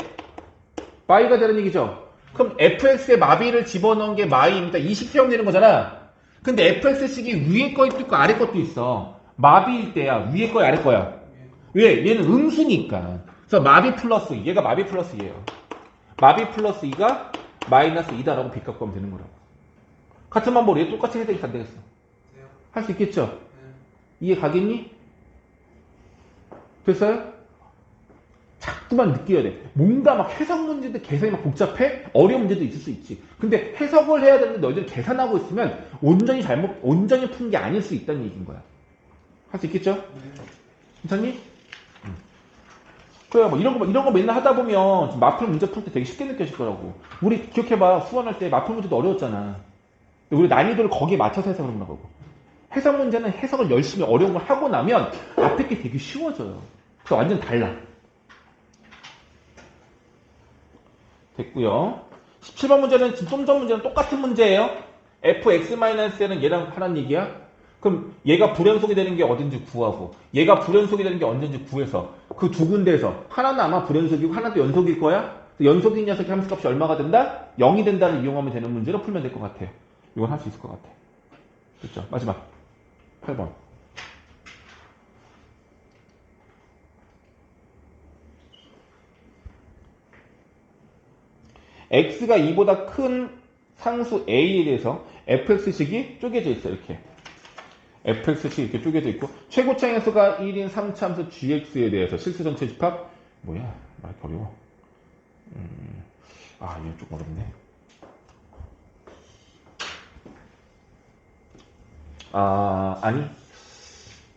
[SPEAKER 1] 마이가 되는 얘기죠. 그럼 fx에 마비를 집어넣은 게 마이입니다. 이 식수형 되는 거잖아. 근데 fx식이 위에 것도 있고 아래 것도 있어. 마비일 때야. 위에 거야 아래 거야. 왜? 얘는 음수니까. 그래서 마비 플러스 2. 얘가 마비 플러스 2예요. 마비 플러스 2가 마이너스 2다라고 빗갖고 하면 되는 거라고. 같은 방법으로 얘 똑같이 해야 되겠어 안 되겠어? 할 수 있겠죠? 이해 가겠니? 됐어요? 자꾸만 느껴야 돼. 뭔가 막 해석 문제도 계산이 막 복잡해? 어려운 문제도 있을 수 있지. 근데 해석을 해야 되는데 너희들 계산하고 있으면 온전히 푼 게 아닐 수 있다는 얘기인 거야. 할 수 있겠죠? 괜찮니? 그래, 뭐 이런 거 맨날 하다 보면 마플 문제 풀 때 되게 쉽게 느껴질 거라고. 우리 기억해봐. 수원할 때 마플 문제도 어려웠잖아. 우리 난이도를 거기에 맞춰서 해석을 하는 거고. 해석 문제는 해석을 열심히 어려운 걸 하고 나면 앞에 게 되게 쉬워져요. 그래서 완전 달라. 됐고요. 17번 문제는 좀 전 문제는 똑같은 문제예요. fx-는 얘랑 하라는 얘기야. 그럼 얘가 불연속이 되는 게 어딘지 구하고 얘가 불연속이 되는 게 언제인지 구해서 그 두 군데에서 하나는 아마 불연속이고 하나도 연속일 거야. 연속인 녀석의 함수값이 얼마가 된다? 0이 된다를 이용하면 되는 문제로 풀면 될 것 같아요. 이건 할 수 있을 것 같아. 됐죠? 마지막 8번. x가 2보다 큰 상수 a에 대해서 fx식이 쪼개져 있어 이렇게. fx식이 이렇게 쪼개져 있고 최고차의 수가 1인 3차함수 gx에 대해서 실수 전체 집합 뭐야? 말이 어려워. 이거 좀 어렵네. 아니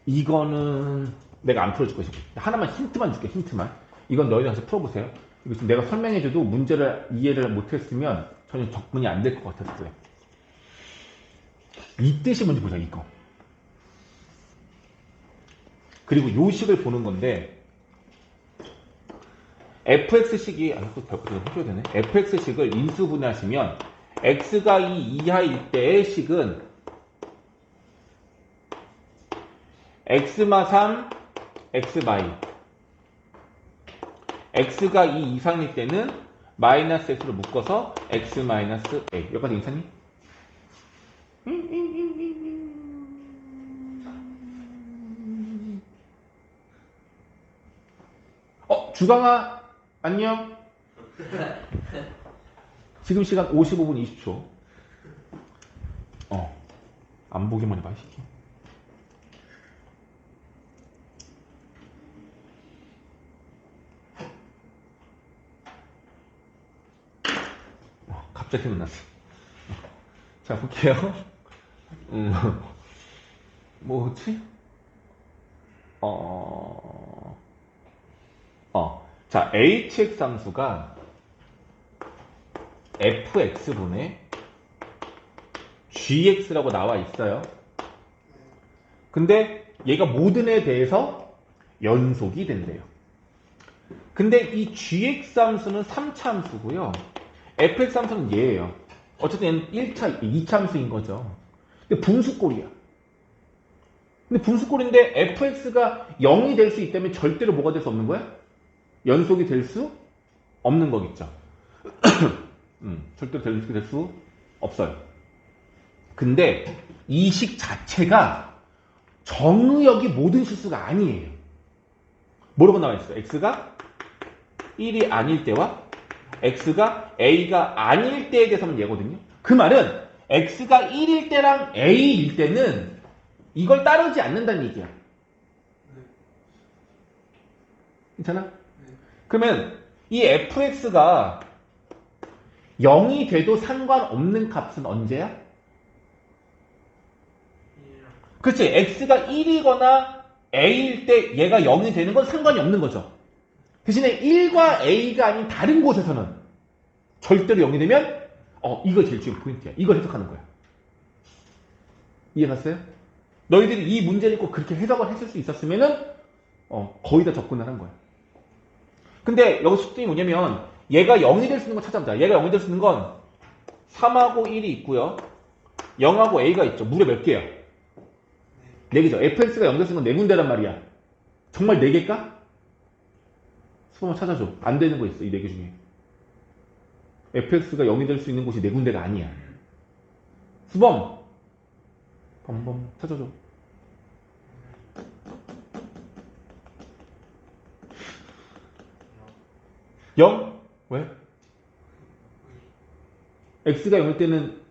[SPEAKER 1] 이거는 내가 안 풀어줄 거야. 하나만 힌트만 줄게. 힌트만. 이건 너희들 가서 풀어보세요. 이거 지금 내가 설명해줘도 문제를 이해를 못했으면 전혀 접근이 안 될 것 같았어요. 이 뜻이 뭔지 보자. 이거. 그리고 요식을 보는 건데 fx식이 또 별거 해줘야 되네. fx식을 인수분해하시면 x가 2 이하일 때의 식은 x마 3 x 마이 x가 2 이상일 때는 마이너스 x로 묶어서 x 마이너스 a. 여기까지 괜찮니? 주강아 안녕. 지금 시간 55분 20초. 안 보기만 해봐, 이 새끼. 갑자기 생각났어. 자, 볼게요. 뭐지? 자, hx 함수가 fx분의 gx라고 나와 있어요. 근데 얘가 모든 에 대해서 연속이 된대요. 근데 이 gx 함수는 3차 함수고요. fx 함수는 얘예요. 어쨌든 얘는 1차, 2차 함수인 거죠. 근데 분수꼴이야. 근데 분수꼴인데 fx가 0이 될 수 있다면 절대로 뭐가 될 수 없는 거야? 연속이 될 수 없는 거겠죠. 절대로 될 수 없어요. 근데 이 식 자체가 정의역이 모든 실수가 아니에요. 뭐라고 나와 있어요? x가 1이 아닐 때와 x가 a가 아닐 때에 대해서는 얘거든요. 그 말은 x가 1일 때랑 a일 때는 이걸 따르지 않는다는 얘기야. 괜찮아? 그러면 이 fx가 0이 돼도 상관없는 값은 언제야? 그렇지. x가 1이거나 a일 때 얘가 0이 되는 건 상관이 없는 거죠. 대신에 1과 a가 아닌 다른 곳에서는 절대로 0이 되면 이거 제일 중요한 포인트야. 이걸 해석하는 거야. 이해갔어요? 너희들이 이 문제를 꼭 그렇게 해석을 했을 수 있었으면은 거의 다 접근을 한 거야. 근데 여기 숙제이 뭐냐면 얘가 0이 될 수 있는 거 찾아보자. 얘가 0이 될 수 있는 건 3하고 1이 있고요. 0하고 a가 있죠. 무려 몇 개야? 4개죠. fx가 0 될 수 있는 건 4군데란 말이야. 정말 4개일까? 수범아 찾아줘. 안 되는 거 있어. 이 4개 중에. fx가 0이 될 수 있는 곳이 4군데가 아니야. 수범! 범범 찾아줘. 0? 왜? x가 0일 때는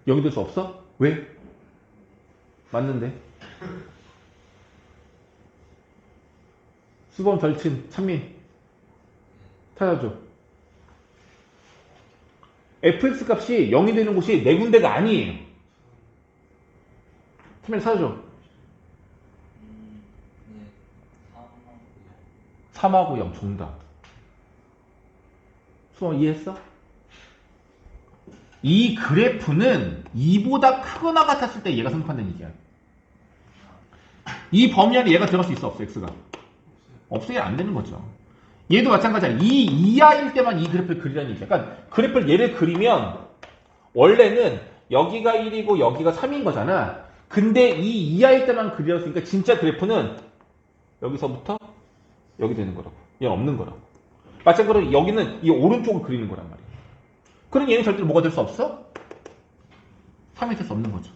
[SPEAKER 1] 0이 될 수 없어? 왜? 맞는데. 수범 절친 찬민 찾아줘. fx 값이 0이 되는 곳이 4군데가 아니에요. 찬민 찾아줘. 3하고 0 정답. 수범 이해했어? 이 그래프는 2보다 크거나 같았을 때 얘가 성립한다는 얘기야. 이 범위 안에 얘가 들어갈 수 있어? 없어? x가? 없어야 안 되는 거죠. 얘도 마찬가지야. 2 이하일 때만 이 그래프를 그리라는 얘기야. 그러니까 그래프를 얘를 그리면 원래는 여기가 1이고 여기가 3인 거잖아. 근데 2 이하일 때만 그리었으니까 진짜 그래프는 여기서부터 여기 되는 거라고. 얘는 없는 거라고. 마찬가지로 여기는 이 오른쪽을 그리는 거란 말이야. 그럼 얘는 절대로 뭐가 될 수 없어? 3이 될 수 없는 거죠.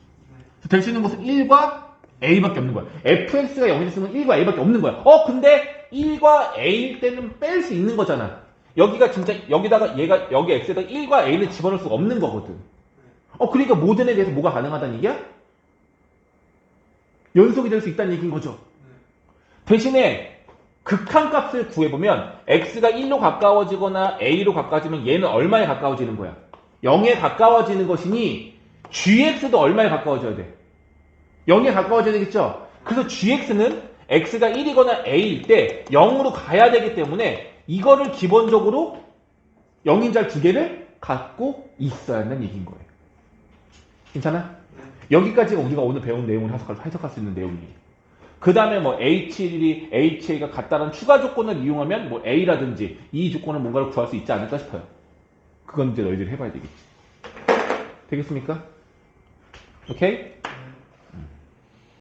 [SPEAKER 1] 될 수 있는 것은 1과 a밖에 없는 거야. fx가 0이 될 수 있는 건 1과 a밖에 없는 거야. 근데 1과 a일 때는 뺄 수 있는 거잖아. 여기가 진짜 여기다가 얘가 여기 x에다 1과 a를 집어넣을 수가 없는 거거든. 그러니까 모든 에 대해서 뭐가 가능하다는 얘기야? 연속이 될 수 있다는 얘기인 거죠. 대신에 극한값을 구해보면 x가 1로 가까워지거나 a로 가까워지면 얘는 얼마에 가까워지는 거야? 0에 가까워지는 것이니 gx도 얼마에 가까워져야 돼? 0에 가까워져야 되겠죠? 그래서 gx는 x가 1이거나 a일 때 0으로 가야 되기 때문에 이거를 기본적으로 0인자 두 개를 갖고 있어야 한다는 얘기인 거예요. 괜찮아? 여기까지가 우리가 오늘 배운 내용을 해석할 수 있는 내용이에요. 그 다음에 뭐 H1이 HA가 같다는 추가 조건을 이용하면 뭐 A라든지 이 조건을 뭔가를 구할 수 있지 않을까 싶어요. 그건 이제 너희들이 해봐야 되겠지. 되겠습니까? 오케이?